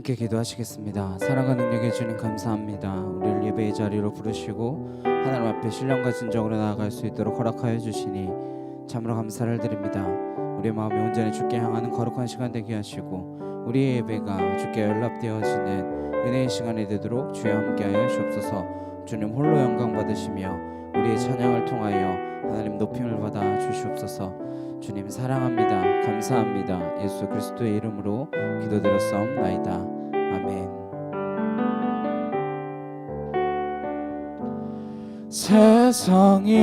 함께 기도하시겠습니다. 사랑과 능력의 주님 감사합니다. 우리를 예배의 자리로 부르시고 하나님 앞에 신령과 진정으로 나아갈 수 있도록 허락하여 주시니 참으로 감사를 드립니다. 우리의 마음이 온전히 주께 향하는 거룩한 시간 되게 하시고 우리의 예배가 주께 연락되어지는 은혜의 시간이 되도록 주여 함께하여 주옵소서. 주님 홀로 영광 받으시며 우리의 찬양을 통하여 하나님 높임을 받아 주시옵소서. 주님 사랑합니다. 감사합니다. 예수 그리스도의 이름으로 기도드렸사옵나이다. 아멘. 세상이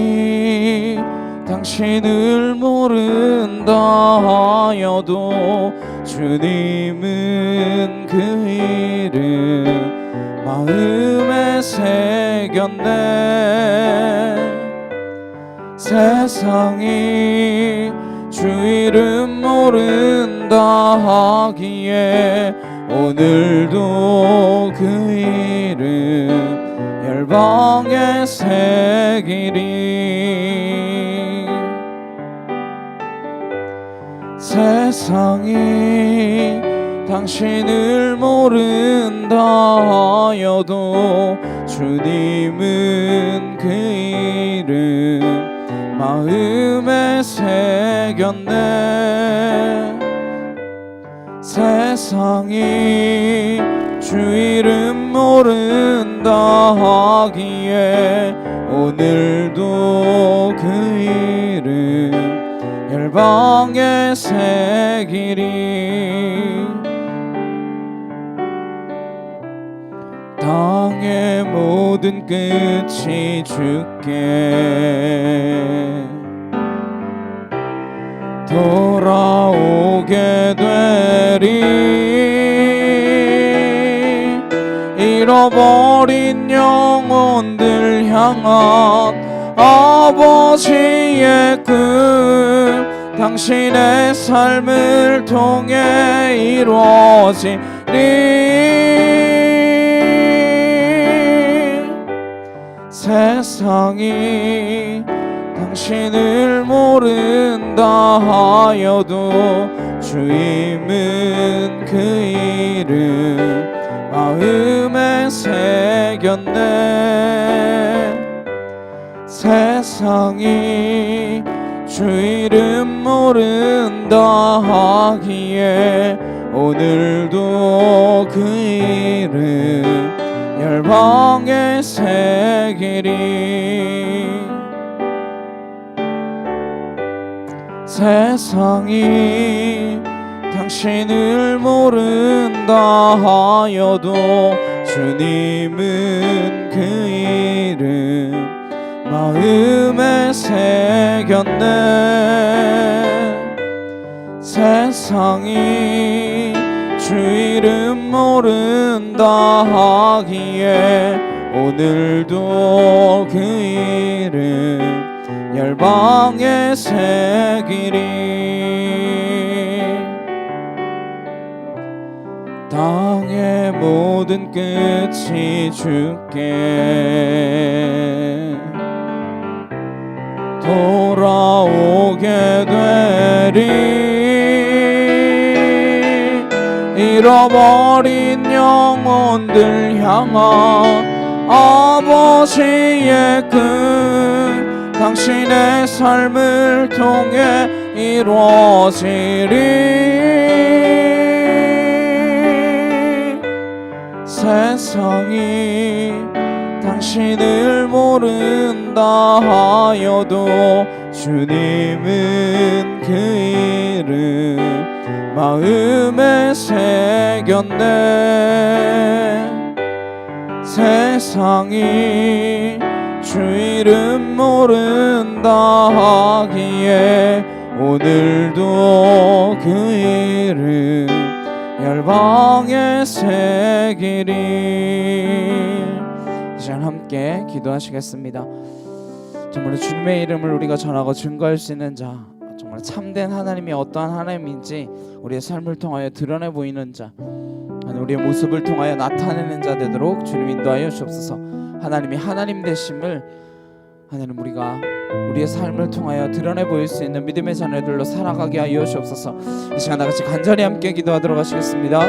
당신을 모른다 하여도 주님은 그 이름 마음에 새겼네. 세상이 주 이름 모른다 하기에 오늘도 그 이름 열방에 새기리. 세상이 당신을 모른다 하여도 주님은 그 이름 마음에 새겼네. 세상이 주 이름 모른다 하기에 오늘도 그 이름 열방에 새기리. 땅의 모든 끝이 주께 돌아오게 되리. 잃어버린 영혼들 향한 아버지의 꿈 당신의 삶을 통해 이루어지리. 세상이 당신을 모른다 하여도 주임은 그 이름 마음에 새겼네. 세상이 주 이름 모른다 하기에 오늘도 그 이름 열방에 새기리. 세상이 당신을 모른다 하여도 주님은 그 이름 마음에 새겼네. 세상이 주 이름 모른다 하기에 오늘도 그 이름 열방에 새기리. 땅의 모든 끝이 주께 돌아오게 되리. 잃어버린 영혼들 향한 아버지의 꿈 당신의 삶을 통해 이루어지리. 세상이 당신을 모른다 하여도 주님은 그 이름 마음에 새겼네. 세상이 주 이름 모른다 하기에 오늘도 그 이름 열방에 새기리. 이제 함께 기도하시겠습니다. 정말 주님의 이름을 우리가 전하고 증거할 수 있는 자, 정말 참된 하나님이 어떠한 하나님인지 우리의 삶을 통하여 드러내 보이는 자, 우리의 모습을 통하여 나타내는 자 되도록 주님 인도하여 주옵소서. 하나님이 하나님 되심을 하나님 우리가 우리의 삶을 통하여 드러내 보일 수 있는 믿음의 자녀들로 살아가게 하여 주옵소서. 이 시간 다같이 간절히 함께 기도하도록 하시겠습니다.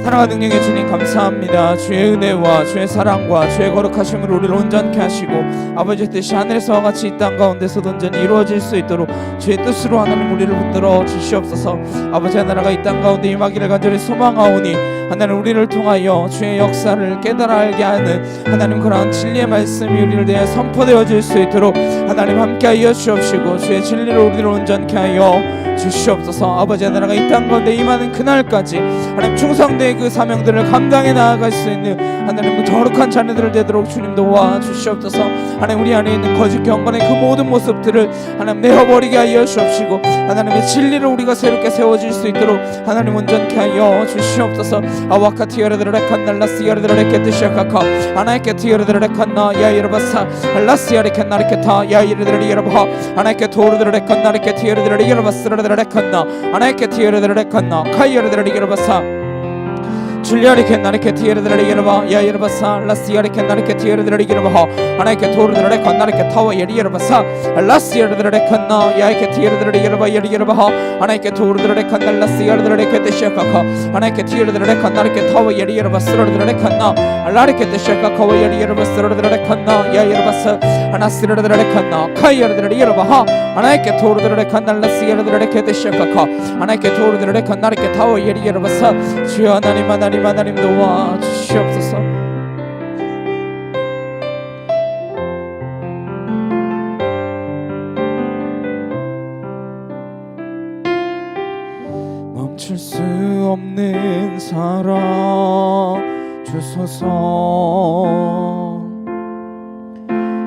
사랑과 능력의 주님 감사합니다. 주의 은혜와 주의 사랑과 주의 거룩하심으로 우리를 온전케 하시고 아버지의 뜻이 하늘에서와 같이 이 땅 가운데서도 온전히 이루어질 수 있도록 주의 뜻으로 하나님 우리를 붙들어 주시옵소서. 아버지의 나라가 이 땅 가운데 임하기를 간절히 소망하오니 하나님 우리를 통하여 주의 역사를 깨달아 알게 하는 하나님 그러한 진리의 말씀이 우리를 대해 선포되어질 수 있도록 하나님 함께하여 주옵시고 주의 진리로 우리를 온전케 하여 주시옵소서. 아버지의 나라가 이 땅 가운데 임하는 그날까지 하나님 충성되의 그 사명들을 감당해 나아갈 수 있는 하나님 그 거룩한 자녀들을 되도록 주님 도와주시옵소서. 하나님 우리 안에 있는 거짓 경건의 그 모든 모습들을 하나님 내어버리게 하여 주옵시고 하나님의 진리를 우리가 새롭게 세워질 수 있도록 하나님 온전케 하여 주시옵소서. 아와카티여르드레칸날라스여르드레케트시아카카 아나이케티여르드레칸나 야이르바사 알라스야리칸나리케타 야이르드레리여르바 아나이케토르드레칸나리케티여르드레리여르바스르드레칸나 아나이케티여르드레칸나 카이여르드레리여르바사 줄리아리케나리케티여르드레리여르바 야이르바사 라스야리케나리케티여르드레리여르바 아나이케토르드레칸나리케타와 예리여르바사 라스야르드레칸나 야이케티여르드레리여르바 예리여르바 아나이케토르드레칸날라스야르드레케테시아카카 아나이케티여르드레칸나리케타와 예리여르바스르드레칸나 알라리케테시아카카와 예리여르바스르드레칸나 야이르바사 아나스르드레칸나 카이여르드레리여르바 아나이케토르드레칸날라스야르드레케테시아카카 아나이케토르드레칸나리케타와 예리여르바사 주여 하나님 하나님 하나님 도와주시옵소서. 멈출 수 없는 사랑 주소서.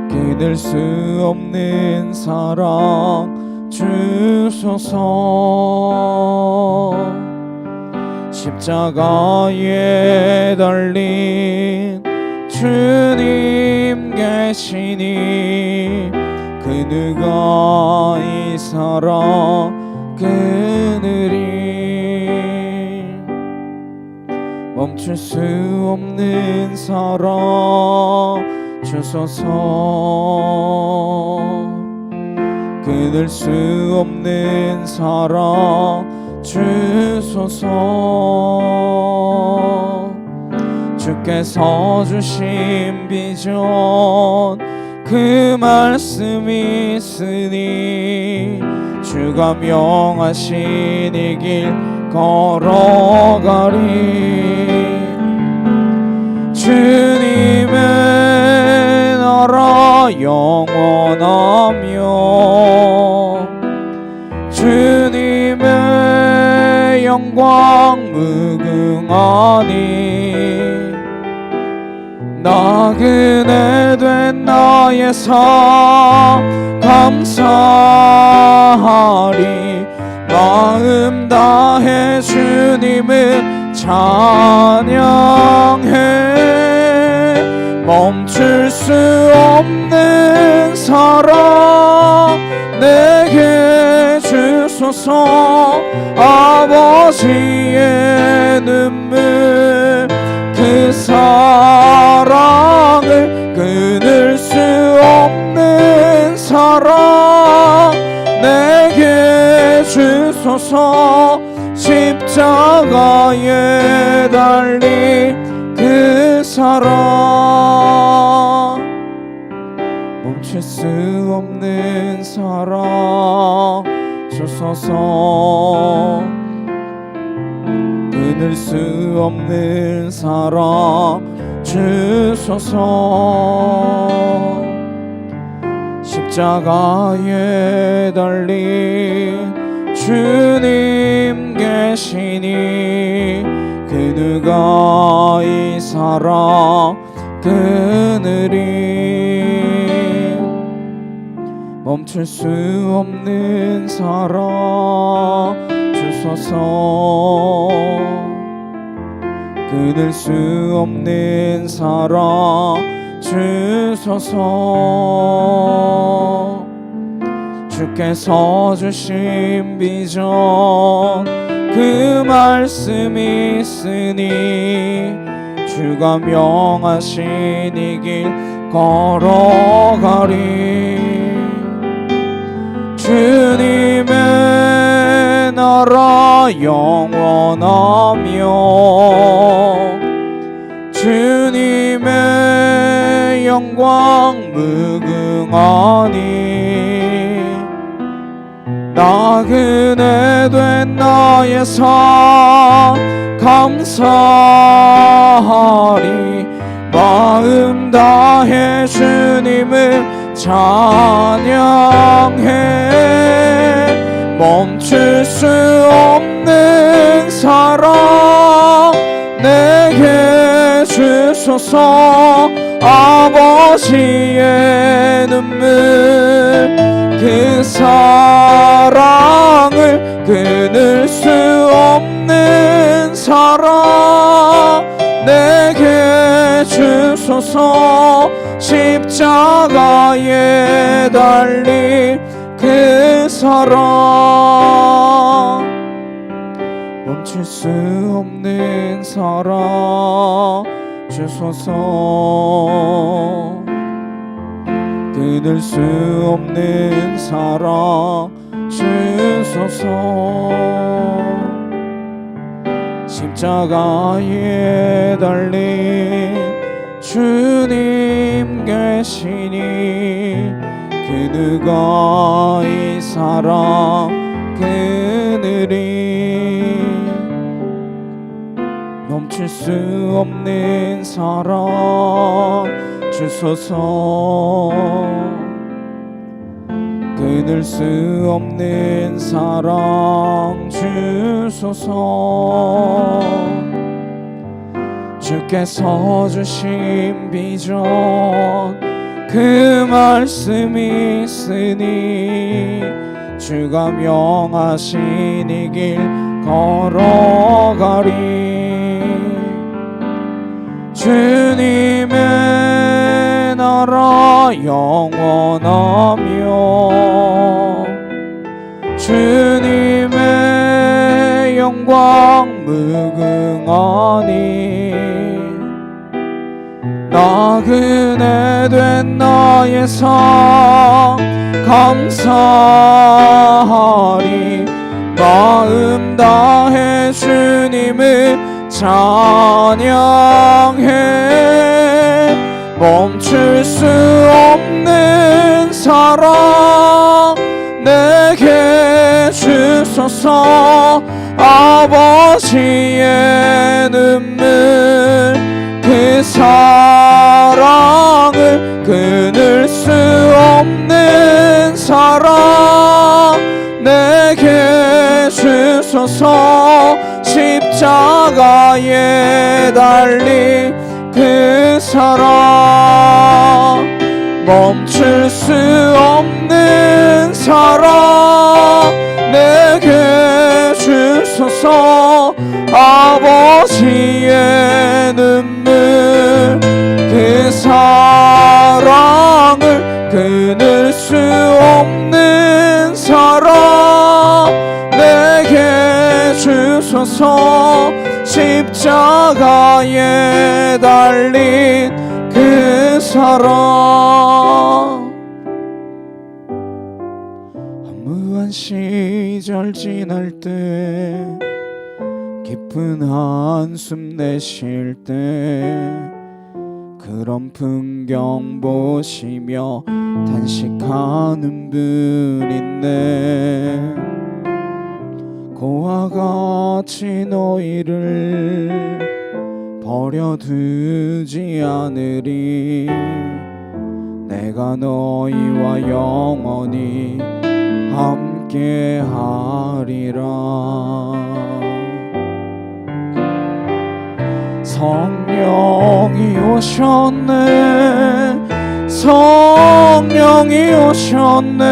끊을 수 없는 사랑 주소서. 십자가에 달린 주님 계시니 그 누가 이 사랑 끊으리. 멈출 수 없는 사랑 주소서. 끊을 수 없는 사랑 주소서. 주께서 주신 비전 그 말씀이 있으니 주가 명하신 이 길 걸어가리. 주님의 나라 영원하며 주님의 영광 무궁하니 나그네 된 나의 삶 감사하리. 마음 다해 주님을 찬양해. 멈출 수 없는 사랑 내게 주소서. 아버지의 눈물 그 사랑을 끊을 수 없는 사랑 내게 주소서. 십자가에 달린 그 사랑 멈출 수 없는 사랑 주소서. 끊을 수 없는 사랑 주소서. 십자가에 달린 주님 계시니 그 누가 이 사랑 끊으리. 멈출 수 없는 사랑 주소서. 끊을 수 없는 사랑 주소서. 주께서 주신 비전 그 말씀이 있으니 주가 명하신 이 길 걸어가리. 주님의 나라 영원하며 주님의 영광 무궁하니 나그네 된 나의 삶 감사하리 마음 다해 주님을 찬양해 멈출 수 없는 사랑 내게 주소서 아버지의 눈물 그 사랑을 끊을 수 없는 사랑 내게 주소서 십자가에 달린 그 사랑 멈출 수 없는 사랑 주소서 끊을 수 없는 사랑 주소서 십자가에 달린 주님 계시니 그 누가 이 사랑 그늘이 멈출 수 없는 사랑 주소서 끊을 수 없는 사랑 주소서 주께서 주신 비전 그 말씀이 있으니 주가 명하신 이 길 걸어가리 주님의 나라 영원하며 주님의 영광 무궁하니 나그네 된 나의 삶 감사하리 마음 다해 주님을 찬양해 멈출 수 없는 사랑 내게 주소서 아버지의 눈물 그 사랑을 끊을 수 없는 사랑 내게 주소서 십자가에 달린 그 사랑 멈출 수 없는 사랑 내게 주소서 아버지의 눈물 그 사랑을 끊을 수 없는 사랑 내게 주소서 십자가에 달린 그 사랑 허무한 시절 지날 때 깊은 한숨 내쉴 때 그런 풍경 보시며 단식하는 분 있네 고와 같이 너희를 버려두지 않으리 내가 너희와 영원히 함께하리라 성령이 오셨네 성령이 오셨네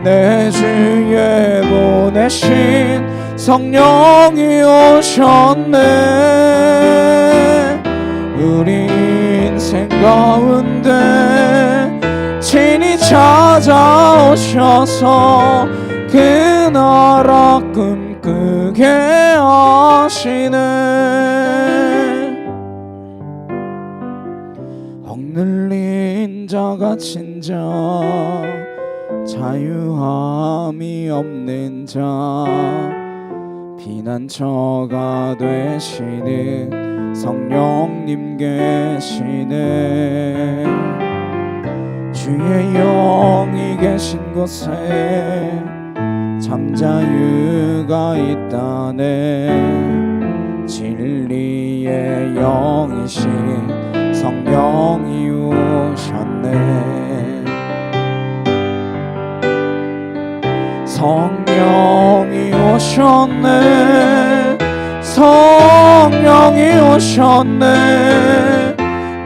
내 주에 보내신 성령이 오셨네 우리 인생 가운데 친히 찾아오셔서 그 나라 꿈꾸게 하시네 억눌린 자가 진짜 자유함이 없는 자 피난처가 되시는 성령님 계시네. 주의 영이 계신 곳에 잠자유가 있다네. 진리의 영이신 성령이 오셨네. 성령이 오셨네. 성령이 오셨네.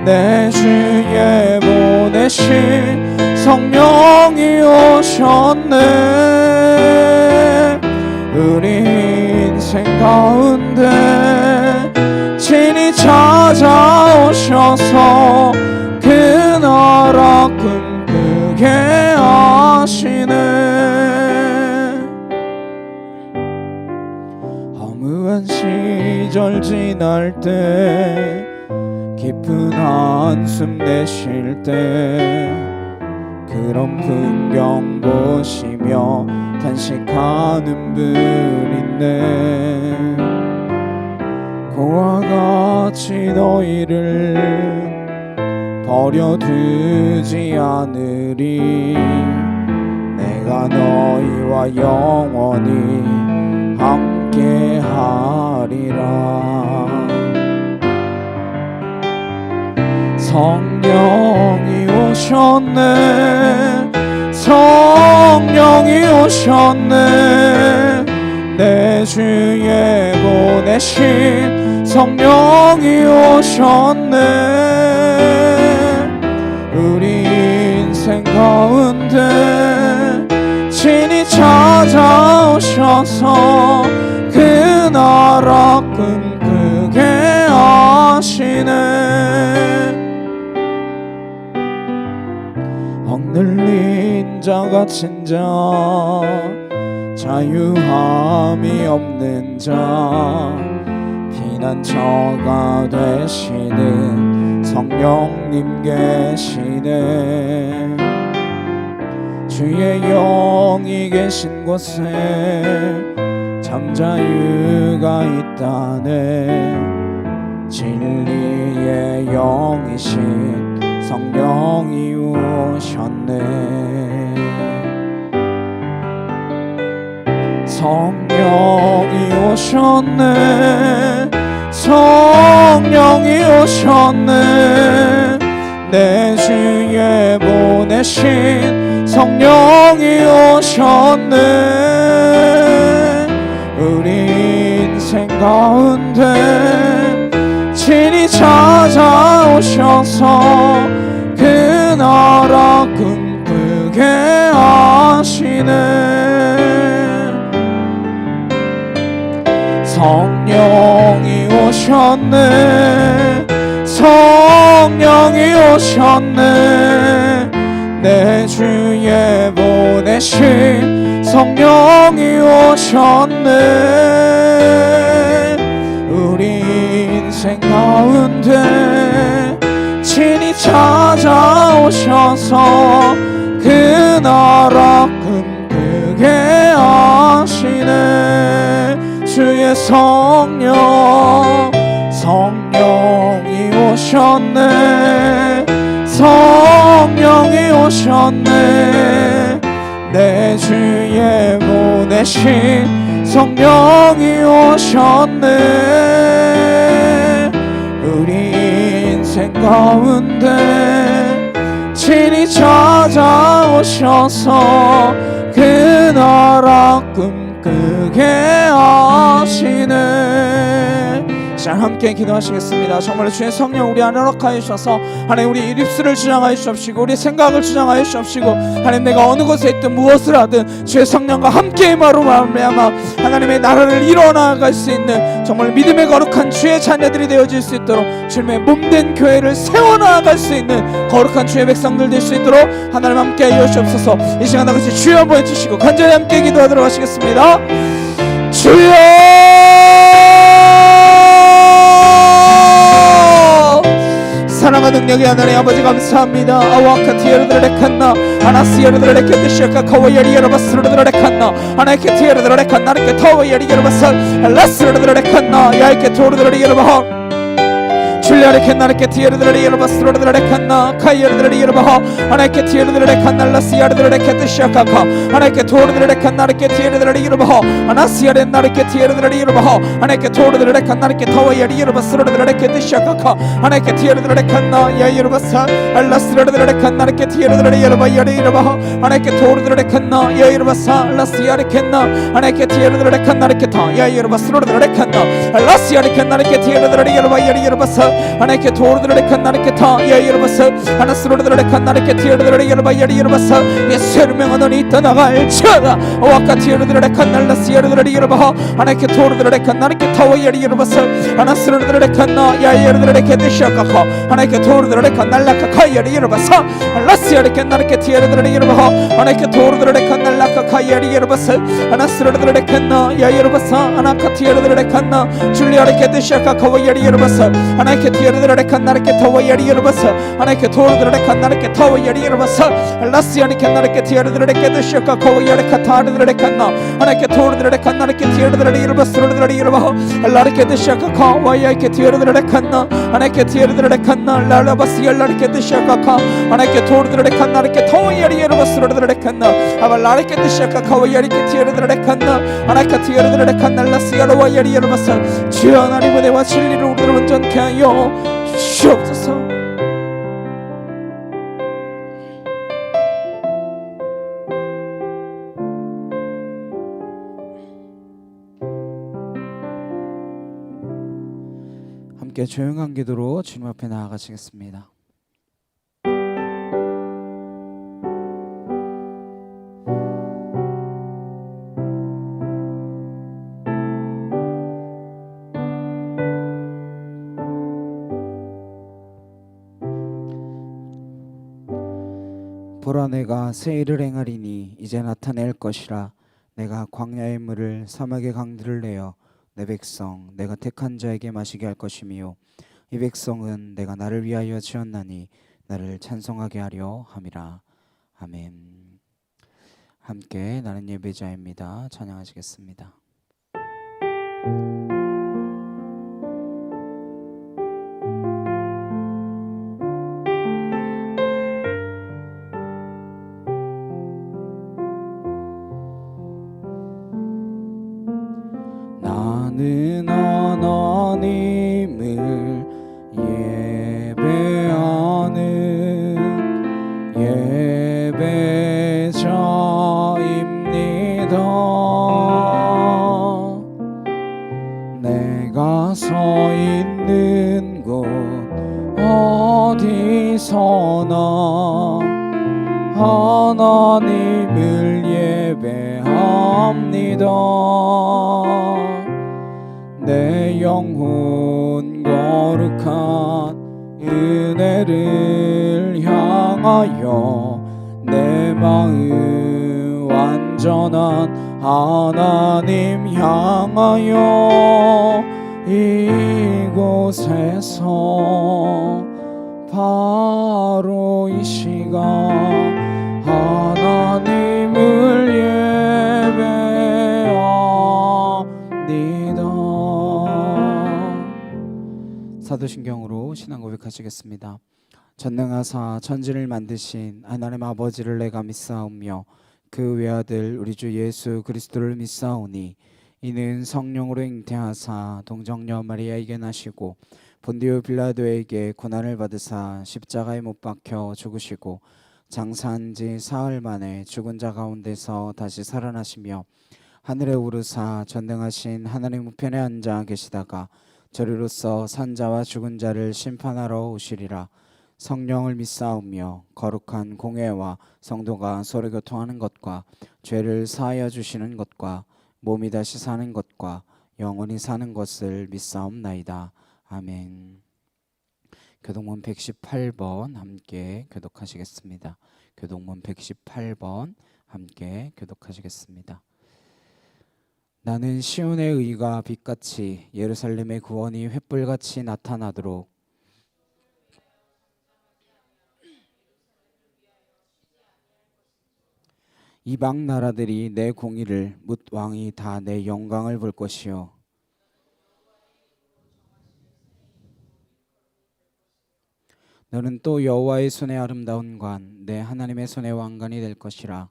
내 주에 보내신 성령이 오셨네. 우리 인생 가운데 친히 찾아오셔서 그 나라 꿈꾸게 하시네. 허무한 시절 지날 때 깊은 한숨 내쉴 때 그런 풍경 보시며 탄식하는 분인데 그와 같이 너희를 버려두지 않으리. 내가 너희와 영원히 함께 하리라. 성령이 오셨네. 성령이 오셨네. 내 주에 보내신 성령이 오셨네. 우리 인생 가운데 친히 찾아오셔서 그 나라 꿈꾸게 하시네. 억눌린 자 갇힌 자 자유함이 없는 자 피난처가 되시는 성령님 계시네. 주의 영이 계신 곳에 잠자유가 있다네. 진리의 영이신 성령이 오셨네. 성령이 오셨네. 성령이 오셨네. 내 주에 보내신 성령이 오셨네. 우리 인생 가운데 친히 찾아오셔서 그 나라 꿈꾸게 하시네. 성령이 오셨네. 성령이 오셨네. 내 주에 보내신 성령이 오셨네. 우리 인생 가운데 친히 찾아오셔서 그 나라 꿈꾸게 하시네. 주의 성령 성령이 오셨네. 성령이 오셨네. 내 주에 보내신 성령이 오셨네. 우리 인생 가운데 친히 찾아오셔서 그 나라 꿈꾸게 하시네. 자, 함께 기도하시겠습니다. 정말로 주의 성령 우리 안에 허락하여 주셔서 하나님 우리 입술을 주장하여 주옵시고 우리 생각을 주장하여 주옵시고 하나님 내가 어느 곳에 있든 무엇을 하든 주의 성령과 함께 임하로 말미암아 하나님의 나라를 이뤄나갈 수 있는 정말 믿음의 거룩한 주의 자녀들이 되어질 수 있도록 주님의 몸된 교회를 세워나갈 수 있는 거룩한 주의 백성들 될 수 있도록 하나님 함께 하여 주옵소서. 이 시간 다같이 주여 한번 해주시고 간절히 함께 기도하도록 하시겠습니다. 주여 사랑하는 능력의 하나님 아버지 감사합니다. 아와카티에르드레 칸나 아나시에르드레 케드시아카 카와예리에르바스르드레 칸나 아나케티에르드레 칸나 아나케 타와예리에르바살 라스르드레 칸나 야이케 토르드레 예르바하 줄리아레 캔나르케 티에르드레 예르바스르드레 칸나 카이에르드레 예르바하 아나케 티에르드레 칸나 라시아르드레 케드시아카카 아나케 토르드레 칸나르케 티에르드레 예르바하 아나시아레 나르케 티에르드레 예르바하 아나케 토르드레 칸나르케 타와예리 예르바스르드레 케드시아카카 아나케 티에르드레 칸나 야예르바사 알라스르드레 칸나르케 티에르드레 예르바야레 예르바하 아나케 토르드레 칸나 야예르바사 라시아레 캔나 아나케 티에르드레 칸나르케 타 야예르바스르드레 칸나 알라시아레 캔나르케 티에르드레 예르바야레 예르바사 아나케 토르드레 칸나르케 타 야예르바사 아나스르드레 칸나르케 티에르드레 예르바야레 예르바사 예수의 명하노니 떠나갈지어다 와카티에르드레 칸날라시에르드레 예르바하 아나케 토르드레 칸나르케 타와야레 예르바사 아나스르드레 칸나 야예르드레 케데시아카카 아나케 토르드레 칸날라카 카야레 예르바사 알라시아레 칸나르케 티에르드레 예르바하 아나케 토르드레 칸날라카 카야레 예르바사 아나스르드레 칸나 야예르바사 아나카티에르드레 칸나 줄리아레 케데시아카 카와야레 예르바사 아나케 티에르드레 칸나르케 타와야레 예르바사 아나케 토르드레 칸나르케 타와야레 예르바사 알라시아레 칸나르케 티에르드레 케데시아카 카와야레 카타르드레 칸나 아나케 토르드레 칸나르케 티에르드레 예르바스르드레 예르바하 알라르케 데시아카 카와야케 티에르드레 칸나 아나케 티에르드레 칸나 라라바시 알라르케 데시아카 카 아나케 토르드레 칸나르케 타와야레 예르바스르드레 칸나 아발라르케 데시아카 카와야레케 티에르드레 칸나 아나케 티에르드레 칸나 라시아르와야레 예르바사 주여 하나님 은혜와 진리를 우리를 온전케 하여 주시옵소서. 함께 조용한 기도로 주님 앞에 나아가시겠습니다. 보라 내가 새 일을 행하리니 이제 나타낼 것이라. 내가 광야의 물을 사막의 강들을 내어 내 백성 내가 택한 자에게 마시게 할 것이며 이 백성은 내가 나를 위하여 지었나니 나를 찬송하게 하려 함이라. 아멘. 함께 나는 예배자입니다. 찬양하시겠습니다. 나는 하나님을 예배하는 예배자입니다. 내가 서 있는 곳 어디서나 하나님을 예배합니다. 내 영혼 거룩한 은혜를 향하여 내 마음 완전한 하나님 향하여 이곳에서 바로 이 시간 하나님을 예배합니다. 사도신경으로 신앙 고백하시겠습니다. 전능하사 천지를 만드신 하나님 아버지를 내가 믿사오며 그 외아들 우리 주 예수 그리스도를 믿사오니 이는 성령으로 잉태하사 동정녀 마리아에게 나시고 본디오 빌라도에게 고난을 받으사 십자가에 못 박혀 죽으시고 장사한 지 사흘 만에 죽은 자 가운데서 다시 살아나시며 하늘에 오르사 전능하신 하나님 우편에 앉아 계시다가 저리로서 산자와 죽은 자를 심판하러 오시리라. 성령을 믿사오며 거룩한 공회와 성도가 서로 교통하는 것과 죄를 사하여 주시는 것과 몸이 다시 사는 것과 영원히 사는 것을 믿사옵나이다. 아멘. 교동문 118번 함께 교독하시겠습니다. 교동문 118번 함께 교독하시겠습니다. 나는 시온의 의가 빛같이 예루살렘의 구원이 횃불같이 나타나도록 이방 나라들이 내 공의를 묻 왕이 다 내 영광을 볼 것이요 너는 또 여호와의 손의 아름다운 관 내 하나님의 손의 왕관이 될 것이라.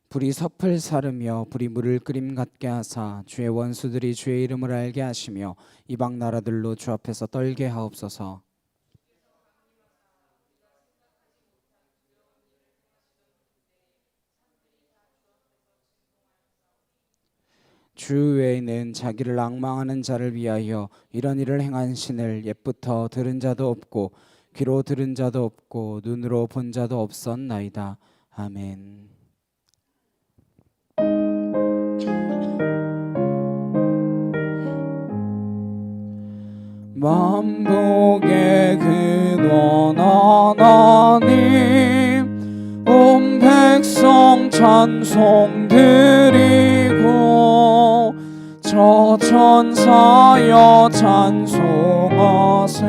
불이 섭을 사르며 불이 물을 끓임 같게 하사 주의 원수들이 주의 이름을 알게 하시며 이방 나라들로 주 앞에서 떨게 하옵소서. 주 외에는 자기를 앙망하는 자를 위하여 이런 일을 행한 신을 옛부터 들은 자도 없고 귀로 들은 자도 없고 눈으로 본 자도 없었나이다. 아멘. 만복의 근원 하나님 온 백성 찬송 드리고 저 천사여 찬송하세.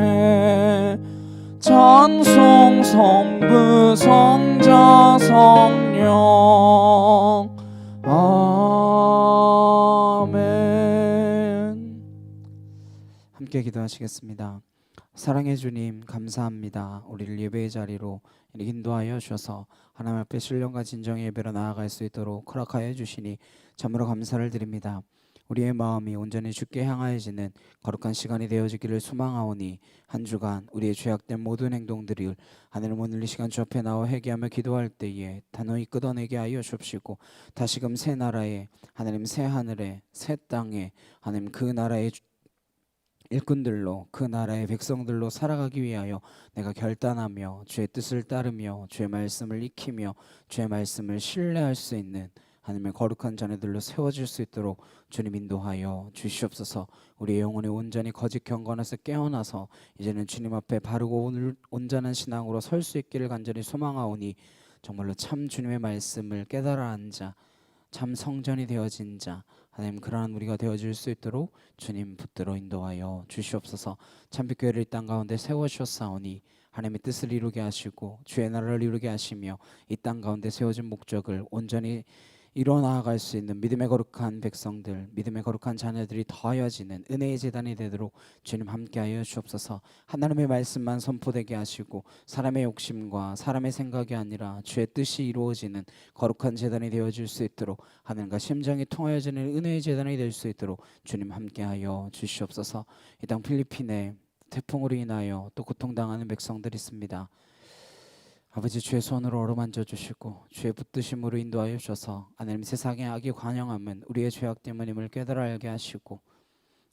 찬송 성부 성자 성령 아멘. 함께 기도하시겠습니다. 사랑해 주님 감사합니다. 우리를 예배의 자리로 인도하여 주셔서 하나님 앞에 신령과 진정의 예배로 나아갈 수 있도록 허락하여 주시니 참으로 감사를 드립니다. 우리의 마음이 온전히 주께 향하여지는 거룩한 시간이 되어지기를 소망하오니 한 주간 우리의 죄악된 모든 행동들을 하나님 오늘 이 시간 주 앞에 나와 회개하며 기도할 때에 단호히 끊어내게 하여 주옵시고 다시금 새 나라에 하나님 새 하늘에 새 땅에 하나님 그 나라의 일꾼들로 그 나라의 백성들로 살아가기 위하여 내가 결단하며 주의 뜻을 따르며 주의 말씀을 익히며 주의 말씀을 신뢰할 수 있는 하나님의 거룩한 자녀들로 세워질 수 있도록 주님 인도하여 주시옵소서. 우리의 영혼이 온전히 거짓 경건에서 깨어나서 이제는 주님 앞에 바르고 온전한 신앙으로 설 수 있기를 간절히 소망하오니 정말로 참 주님의 말씀을 깨달아 안 자, 참 성전이 되어진 자 하나님 그러한 우리가 되어질 수 있도록 주님 붙들어 인도하여 주시옵소서. 참빛교회를 이 땅 가운데 세워주셨사오니 하나님의 뜻을 이루게 하시고 주의 나라를 이루게 하시며 이 땅 가운데 세워진 목적을 온전히 이뤄나갈 수 있는 믿음의 거룩한 백성들, 믿음의 거룩한 자녀들이 더하여지는 은혜의 제단이 되도록 주님 함께하여 주옵소서. 하나님의 말씀만 선포되게 하시고 사람의 욕심과 사람의 생각이 아니라 주의 뜻이 이루어지는 거룩한 제단이 되어질 수 있도록 하나님과 심정이 통하여지는 은혜의 제단이 될 수 있도록 주님 함께하여 주시옵소서. 이 땅 필리핀에 태풍으로 인하여 또 고통당하는 백성들이 있습니다. 아버지 주의 손으로 어루만져 주시고 주의 붙드심으로 인도하여 주셔서 하나님 세상의 악이 관영함은 우리의 죄악 때문임을 깨달아 알게 하시고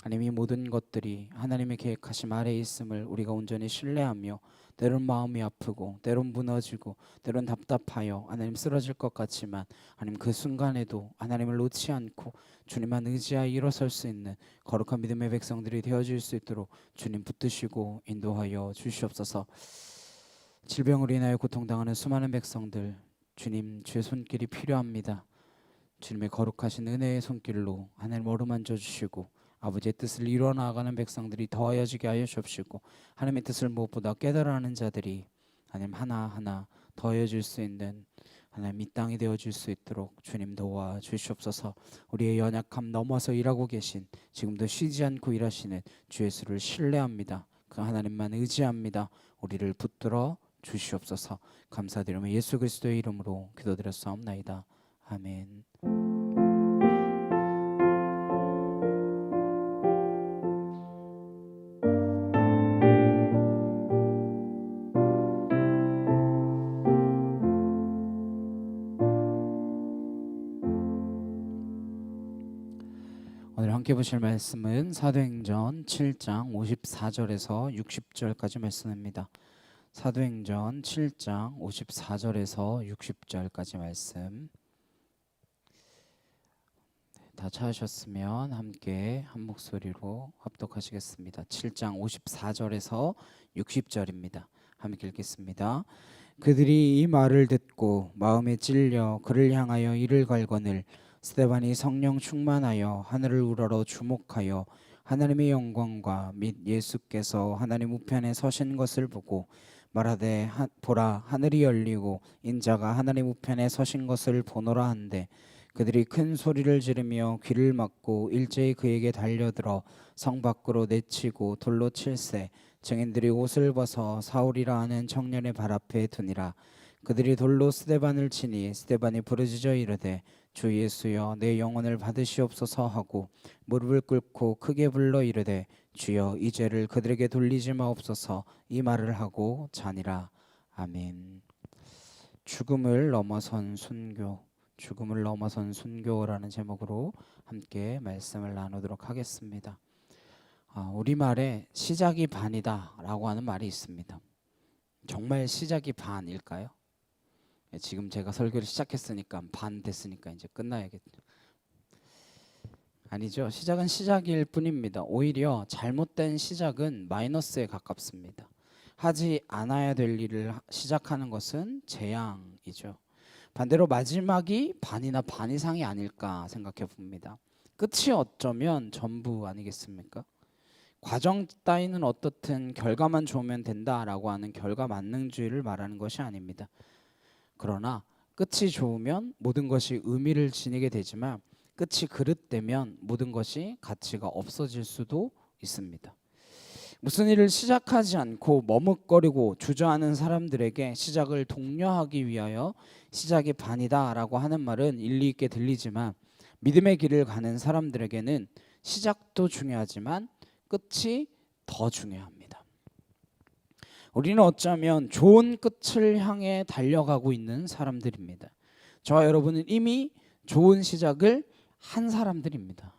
하나님 이 모든 것들이 하나님의 계획하심 아래에 있음을 우리가 온전히 신뢰하며 때론 마음이 아프고 때론 무너지고 때론 답답하여 하나님 쓰러질 것 같지만 하나님 그 순간에도 하나님을 놓지 않고 주님만 의지하여 일어설 수 있는 거룩한 믿음의 백성들이 되어질 수 있도록 주님 붙드시고 인도하여 주시옵소서. 질병으로 인하여 고통당하는 수많은 백성들 주님 주의 손길이 필요합니다. 주님의 거룩하신 은혜의 손길로 하나님 어루만져 주시고 아버지의 뜻을 이루어 나아가는 백성들이 더하여지게 하여 주옵시고 하나님의 뜻을 무엇보다 깨달아하는 자들이 하나님 하나하나 더해질 수 있는 하나님 이 땅이 되어질 수 있도록 주님 도와 주시옵소서. 우리의 연약함 넘어서 일하고 계신 지금도 쉬지 않고 일하시는 주 예수를 신뢰합니다. 그 하나님만 의지합니다. 우리를 붙들어 주시옵소서. 감사드리며 예수 그리스도의 이름으로 기도드렸사옵나이다. 아멘. 오늘 함께 보실 말씀은 사도행전 7장 54절에서 60절까지 말씀입니다. 사도행전 7장 54절에서 60절까지 말씀 다 찾으셨으면 함께 한 목소리로 합독하시겠습니다. 7장 54절에서 60절입니다. 함께 읽겠습니다. 그들이 이 말을 듣고 마음에 찔려 그를 향하여 이를 걸거늘 스데반이 성령 충만하여 하늘을 우러러 주목하여 하나님의 영광과 및 예수께서 하나님 우편에 서신 것을 보고 말하되 보라 하늘이 열리고 인자가 하나님 우편에 서신 것을 보노라 한데 그들이 큰 소리를 지르며 귀를 막고 일제히 그에게 달려들어 성 밖으로 내치고 돌로 칠세 증인들이 옷을 벗어 사울이라 하는 청년의 발 앞에 두니라. 그들이 돌로 스데반을 치니 스데반이 부르짖어 이르되 주 예수여 내 영혼을 받으시옵소서 하고 무릎을 꿇고 크게 불러 이르되 주여 이 죄를 그들에게 돌리지 마옵소서 이 말을 하고 자니라. 아멘. 죽음을 넘어선 순교, 죽음을 넘어선 순교라는 제목으로 함께 말씀을 나누도록 하겠습니다. 우리말에 시작이 반이다 라고 하는 말이 있습니다. 정말 시작이 반일까요? 지금 제가 설교를 시작했으니까 반 됐으니까 이제 끝나야겠죠. 아니죠. 시작은 시작일 뿐입니다. 오히려 잘못된 시작은 마이너스에 가깝습니다. 하지 않아야 될 일을 시작하는 것은 재앙이죠. 반대로 마지막이 반이나 반 이상이 아닐까 생각해 봅니다. 끝이 어쩌면 전부 아니겠습니까? 과정 따위는 어떻든 결과만 좋으면 된다라고 하는 결과 만능주의를 말하는 것이 아닙니다. 그러나 끝이 좋으면 모든 것이 의미를 지니게 되지만 끝이 그릇되면 모든 것이 가치가 없어질 수도 있습니다. 무슨 일을 시작하지 않고 머뭇거리고 주저하는 사람들에게 시작을 독려하기 위하여 시작이 반이다라고 하는 말은 일리 있게 들리지만 믿음의 길을 가는 사람들에게는 시작도 중요하지만 끝이 더 중요합니다. 우리는 어쩌면 좋은 끝을 향해 달려가고 있는 사람들입니다. 저와 여러분은 이미 좋은 시작을 한 사람들입니다.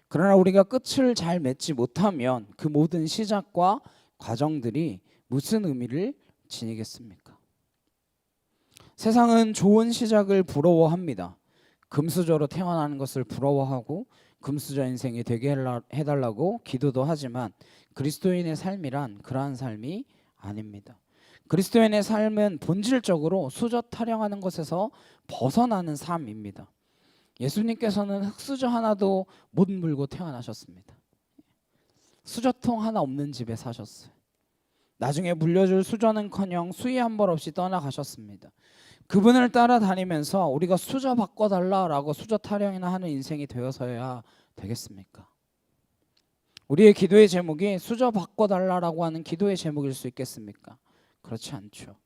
그러나 우리가 끝을 잘 맺지 못하면 그 모든 시작과 과정들이 무슨 의미를 지니겠습니까? 세상은 좋은 시작을 부러워합니다. 금수저로 태어나는 것을 부러워하고 금수저 인생이 되게 해달라고 기도도 하지만 그리스도인의 삶이란 그러한 삶이 아닙니다. 그리스도인의 삶은 본질적으로 수저 타령하는 것에서 벗어나는 삶입니다. 예수님께서는 흙수저 하나도 못 물고 태어나셨습니다. 수저통 하나 없는 집에 사셨어요. 나중에 물려줄 수저는커녕 수위 한 벌 없이 떠나가셨습니다. 그분을 따라다니면서 우리가 수저 바꿔달라라고 수저 타령이나 하는 인생이 되어서야 되겠습니까? 우리의 기도의 제목이 수저 바꿔달라라고 하는 기도의 제목일 수 있겠습니까? 그렇지 않죠.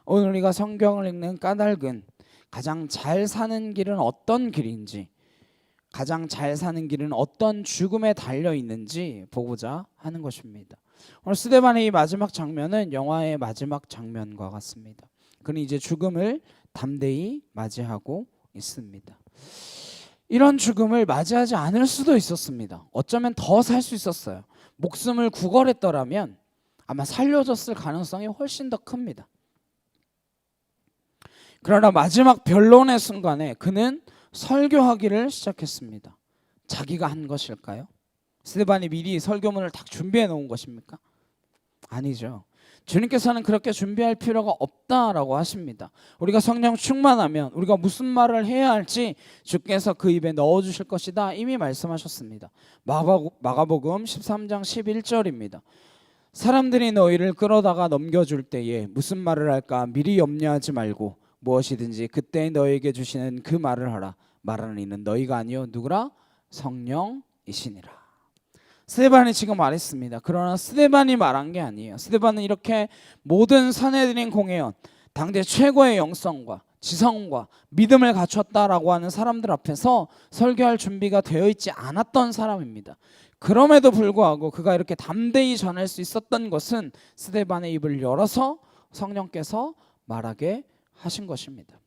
오늘 우리가 성경을 읽는 까닭은 가장 잘 사는 길은 어떤 길인지, 가장 잘 사는 길은 어떤 죽음에 달려 있는지 보고자 하는 것입니다. 오늘 스데반의 이 마지막 장면은 영화의 마지막 장면과 같습니다. 그는 이제 죽음을 담대히 맞이하고 있습니다. 이런 죽음을 맞이하지 않을 수도 있었습니다. 어쩌면 더 살 수 있었어요. 목숨을 구걸했더라면 아마 살려졌을 가능성이 훨씬 더 큽니다. 그러나 마지막 변론의 순간에 그는 설교하기를 시작했습니다. 자기가 한 것일까요? 스데반이 미리 설교문을 딱 준비해 놓은 것입니까? 아니죠. 주님께서는 그렇게 준비할 필요가 없다라고 하십니다. 우리가 성령 충만하면 우리가 무슨 말을 해야 할지 주께서 그 입에 넣어주실 것이다 이미 말씀하셨습니다. 마가복음 13장 11절입니다. 사람들이 너희를 끌어다가 넘겨줄 때에 무슨 말을 할까 미리 염려하지 말고 무엇이든지 그때 너희에게 주시는 그 말을 하라. 말하는 이는 너희가 아니요 누구라? 성령이시니라. 스데반이 지금 말했습니다. 그러나 스데반이 말한 게 아니에요. 스데반은 이렇게 모든 선해드린 공회원, 당대 최고의 영성과 지성과 믿음을 갖췄다라고 하는 사람들 앞에서 설교할 준비가 되어 있지 않았던 사람입니다. 그럼에도 불구하고 그가 이렇게 담대히 전할 수 있었던 것은 스데반의 입을 열어서 성령께서 말하게 하신 것입니다.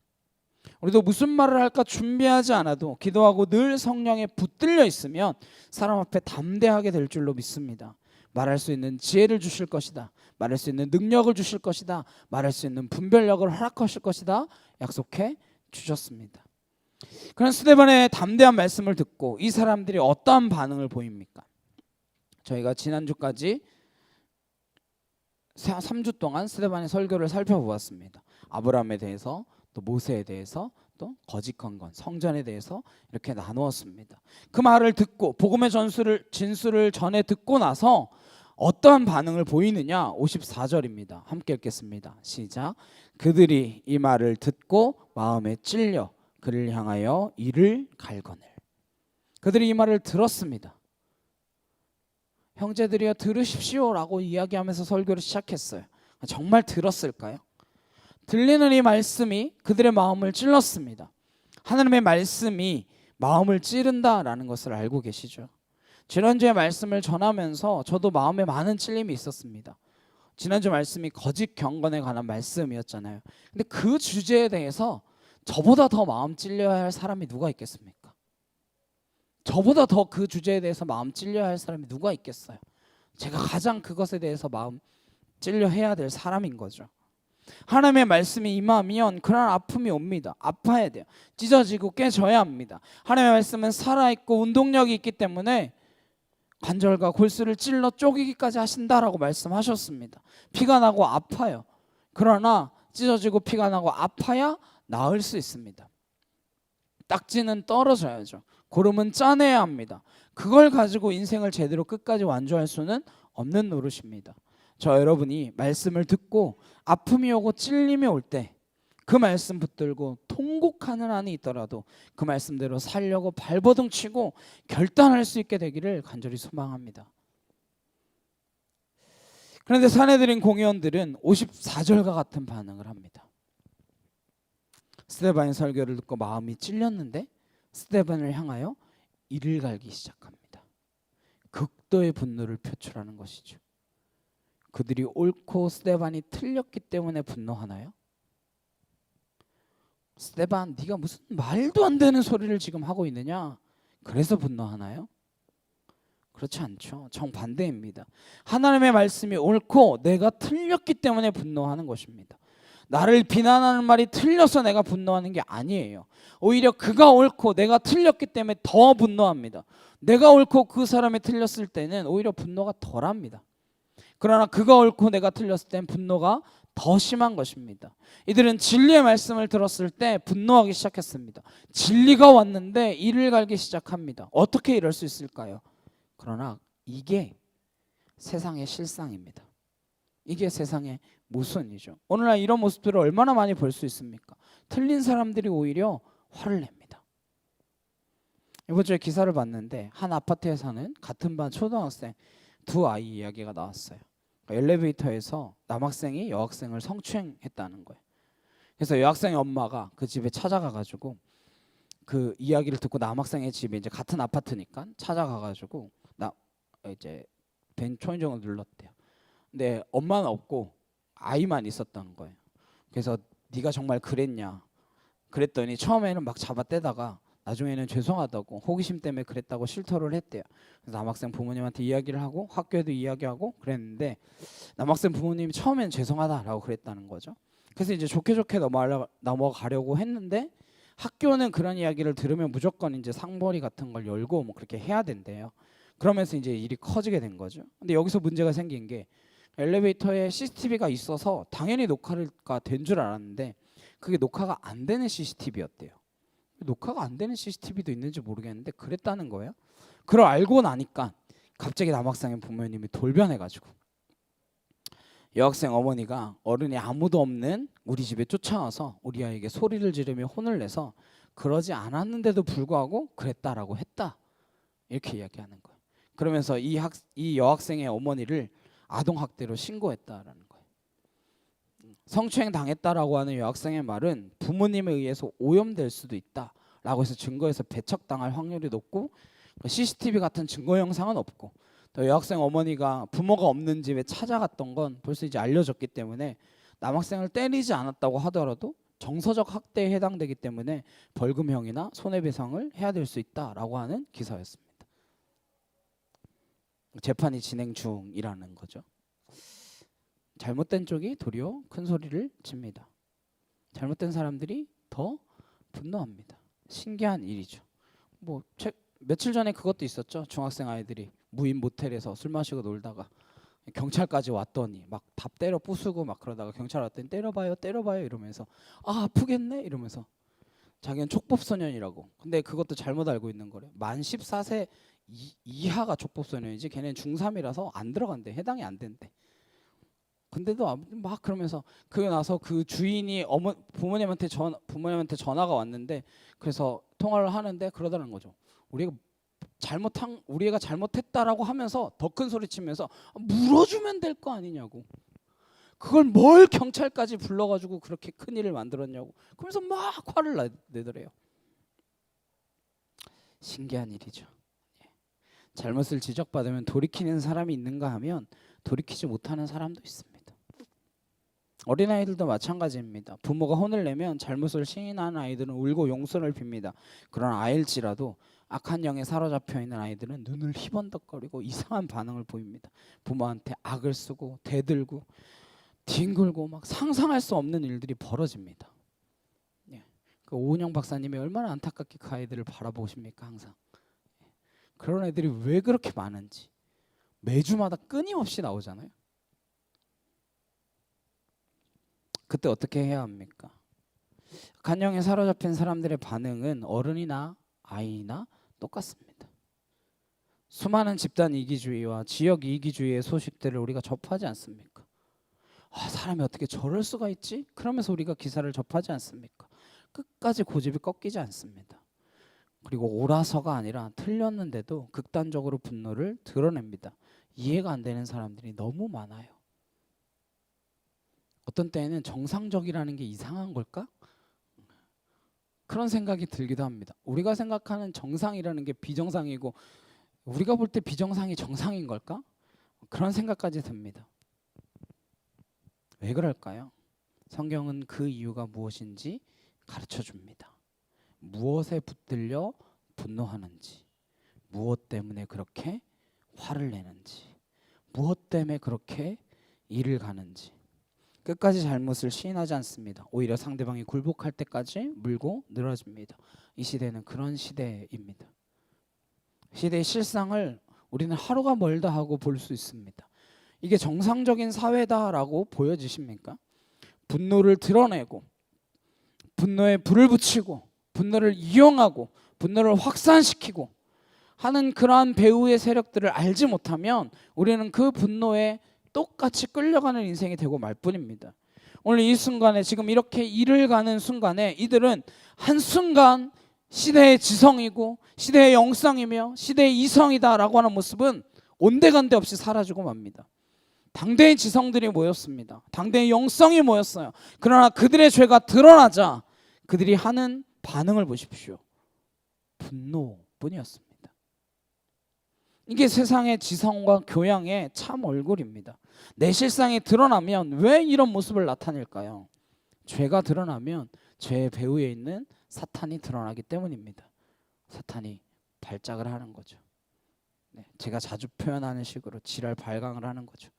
우리도 무슨 말을 할까 준비하지 않아도 기도하고 늘 성령에 붙들려 있으면 사람 앞에 담대하게 될 줄로 믿습니다. 말할 수 있는 지혜를 주실 것이다. 말할 수 있는 능력을 주실 것이다. 말할 수 있는 분별력을 허락하실 것이다. 약속해 주셨습니다. 그런 스데반의 담대한 말씀을 듣고 이 사람들이 어떠한 반응을 보입니까? 저희가 지난주까지 3주 동안 스데반의 설교를 살펴보았습니다. 아브라함에 대해서 또 모세에 대해서 또 거짓 경건, 성전에 대해서 이렇게 나누었습니다. 그 말을 듣고 복음의 진술을 전해 듣고 나서 어떠한 반응을 보이느냐? 54절입니다. 함께 읽겠습니다. 시작. 그들이 이 말을 듣고 마음에 찔려 그를 향하여 이를 갈거늘. 그들이 이 말을 들었습니다. 형제들이여 들으십시오라고 이야기하면서 설교를 시작했어요. 정말 들었을까요? 들리는 이 말씀이 그들의 마음을 찔렀습니다. 하나님의 말씀이 마음을 찌른다라는 것을 알고 계시죠? 지난주에 말씀을 전하면서 저도 마음에 많은 찔림이 있었습니다. 지난주 말씀이 거짓 경건에 관한 말씀이었잖아요. 근데 그 주제에 대해서 저보다 더 마음 찔려야 할 사람이 누가 있겠습니까? 저보다 더 그 주제에 대해서 마음 찔려야 할 사람이 누가 있겠어요? 제가 가장 그것에 대해서 마음 찔려 해야 될 사람인 거죠. 하나님의 말씀이 임하면 그런 아픔이 옵니다. 아파야 돼요. 찢어지고 깨져야 합니다. 하나님의 말씀은 살아있고 운동력이 있기 때문에 관절과 골수를 찔러 쪼개기까지 하신다라고 말씀하셨습니다. 피가 나고 아파요. 그러나 찢어지고 피가 나고 아파야 나을 수 있습니다. 딱지는 떨어져야죠. 고름은 짜내야 합니다. 그걸 가지고 인생을 제대로 끝까지 완주할 수는 없는 노릇입니다. 저 여러분이 말씀을 듣고 아픔이 오고 찔림이 올 때 그 말씀 붙들고 통곡하는 한이 있더라도 그 말씀대로 살려고 발버둥 치고 결단할 수 있게 되기를 간절히 소망합니다. 그런데 사내들인 공의원들은 54절과 같은 반응을 합니다. 스데반의 설교를 듣고 마음이 찔렸는데 스데반을 향하여 이를 갈기 시작합니다. 극도의 분노를 표출하는 것이죠. 그들이 옳고 스데반이 틀렸기 때문에 분노하나요? 스데반, 네가 무슨 말도 안 되는 소리를 지금 하고 있느냐? 그래서 분노하나요? 그렇지 않죠. 정반대입니다. 하나님의 말씀이 옳고 내가 틀렸기 때문에 분노하는 것입니다. 나를 비난하는 말이 틀려서 내가 분노하는 게 아니에요. 오히려 그가 옳고 내가 틀렸기 때문에 더 분노합니다. 내가 옳고 그 사람이 틀렸을 때는 오히려 분노가 덜합니다. 그러나 그가 옳고 내가 틀렸을 때는 분노가 더 심한 것입니다. 이들은 진리의 말씀을 들었을 때 분노하기 시작했습니다. 진리가 왔는데 이를 갈기 시작합니다. 어떻게 이럴 수 있을까요? 그러나 이게 세상의 실상입니다. 이게 세상의 모순이죠. 오늘날 이런 모습들을 얼마나 많이 볼 수 있습니까? 틀린 사람들이 오히려 화를 냅니다. 이번 주에 기사를 봤는데 한 아파트에 사는 같은 반 초등학생 두 아이 이야기가 나왔어요. 엘리베이터에서 남학생이 여학생을 성추행했다는 거예요. 그래서 여학생의 엄마가 그 집에 찾아가가지고 그 이야기를 듣고 남학생의 집에 이제 같은 아파트니까 찾아가가지고 이제 벤 초인종을 눌렀대요. 근데 엄마는 없고 아이만 있었다는 거예요. 그래서 네가 정말 그랬냐? 그랬더니 처음에는 막 잡아떼다가 나중에는 죄송하다고 호기심 때문에 그랬다고 실토를 했대요. 그래서 남학생 부모님한테 이야기를 하고 학교에도 이야기하고 그랬는데 남학생 부모님이 처음에는 죄송하다라고 그랬다는 거죠. 그래서 이제 좋게 넘어가려고 했는데 학교는 그런 이야기를 들으면 무조건 이제 상벌이 같은 걸 열고 뭐 그렇게 해야 된대요. 그러면서 이제 일이 커지게 된 거죠. 근데 여기서 문제가 생긴 게 엘리베이터에 CCTV가 있어서 당연히 녹화가 된 줄 알았는데 그게 녹화가 안 되는 CCTV였대요. 녹화가 안 되는 CCTV도 있는지 모르겠는데 그랬다는 거예요. 그걸 알고 나니까 갑자기 남학생의 부모님이 돌변해가지고 여학생 어머니가 어른이 아무도 없는 우리 집에 쫓아와서 우리 아이에게 소리를 지르며 혼을 내서 그러지 않았는데도 불구하고 그랬다라고 했다 이렇게 이야기하는 거예요. 그러면서 이 여학생의 어머니를 아동학대로 신고했다라는 거예요. 성추행 당했다라고 하는 여학생의 말은 부모님에 의해서 오염될 수도 있다라고 해서 증거에서 배척당할 확률이 높고 CCTV 같은 증거 영상은 없고 또 여학생 어머니가 부모가 없는 집에 찾아갔던 건 벌써 이제 알려졌기 때문에 남학생을 때리지 않았다고 하더라도 정서적 학대에 해당되기 때문에 벌금형이나 손해배상을 해야 될 수 있다라고 하는 기사였습니다. 재판이 진행 중이라는 거죠. 잘못된 쪽이 도리어 큰 소리를 칩니다. 잘못된 사람들이 더 분노합니다. 신기한 일이죠. 뭐 며칠 전에 그것도 있었죠. 중학생 아이들이 무인 모텔에서 술 마시고 놀다가 경찰까지 왔더니 막 다 때려 부수고 막 그러다가 경찰 왔더니 때려봐요 이러면서 아 아프겠네 이러면서 자기는 촉법소년이라고. 근데 그것도 잘못 알고 있는 거래. 만 14세 이하가 촉법소년이지 걔는 중3이라서 안 들어간대. 해당이 안 된대. 근데도 막 그러면서 그러고 나서 그 주인이 부모님한테 전화가 왔는데, 그래서 통화를 하는데 그러더라는 거죠. 우리 애가 잘못했다라고 하면서 더 큰 소리 치면서 물어주면 될 거 아니냐고. 그걸 뭘 경찰까지 불러가지고 그렇게 큰 일을 만들었냐고. 그러면서 막 화를 내더래요. 신기한 일이죠. 잘못을 지적받으면 돌이키는 사람이 있는가 하면 돌이키지 못하는 사람도 있습니다. 어린아이들도 마찬가지입니다. 부모가 혼을 내면 잘못을 시인하는 아이들은 울고 용서를 빕니다. 그런 아이일지라도 악한 영에 사로잡혀 있는 아이들은 눈을 희번덕거리고 이상한 반응을 보입니다. 부모한테 악을 쓰고 대들고 뒹굴고 막 상상할 수 없는 일들이 벌어집니다. 그 오은영 박사님이 얼마나 안타깝게 그 아이들을 바라보십니까? 항상 그런 애들이 왜 그렇게 많은지 매주마다 끊임없이 나오잖아요. 그때 어떻게 해야 합니까? 간영에 사로잡힌 사람들의 반응은 어른이나 아이나 똑같습니다. 수많은 집단 이기주의와 지역 이기주의의 소식들을 우리가 접하지 않습니까? 사람이 어떻게 저럴 수가 있지? 그러면서 우리가 기사를 접하지 않습니까? 끝까지 고집이 꺾이지 않습니다. 그리고 옳아서가 아니라 틀렸는데도 극단적으로 분노를 드러냅니다. 이해가 안 되는 사람들이 너무 많아요. 어떤 때에는 정상적이라는 게 이상한 걸까? 그런 생각이 들기도 합니다. 우리가 생각하는 정상이라는 게 비정상이고 우리가 볼 때 비정상이 정상인 걸까? 그런 생각까지 듭니다. 왜 그럴까요? 성경은 그 이유가 무엇인지 가르쳐 줍니다. 무엇에 붙들려 분노하는지, 무엇 때문에 그렇게 화를 내는지, 무엇 때문에 그렇게 일을 가는지. 끝까지 잘못을 시인하지 않습니다. 오히려 상대방이 굴복할 때까지 물고 늘어집니다. 이 시대는 그런 시대입니다. 시대의 실상을 우리는 하루가 멀다 하고 볼 수 있습니다. 이게 정상적인 사회다라고 보여지십니까? 분노를 드러내고 분노에 불을 붙이고 분노를 이용하고 분노를 확산시키고 하는 그러한 배후의 세력들을 알지 못하면 우리는 그 분노에 똑같이 끌려가는 인생이 되고 말 뿐입니다. 오늘 이 순간에 지금 이렇게 일을 가는 순간에 이들은 한순간 시대의 지성이고 시대의 영성이며 시대의 이성이다라고 하는 모습은 온데간데 없이 사라지고 맙니다. 당대의 지성들이 모였습니다. 당대의 영성이 모였어요. 그러나 그들의 죄가 드러나자 그들이 하는 반응을 보십시오. 분노뿐이었습니다. 이게 세상의 지성과 교양의 참 얼굴입니다. 내 실상이 드러나면 왜 이런 모습을 나타낼까요? 죄가 드러나면 죄의 배후에 있는 사탄이 드러나기 때문입니다. 사탄이 발작을 하는 거죠. 제가 자주 표현하는 식으로 지랄 발광을 하는 거죠.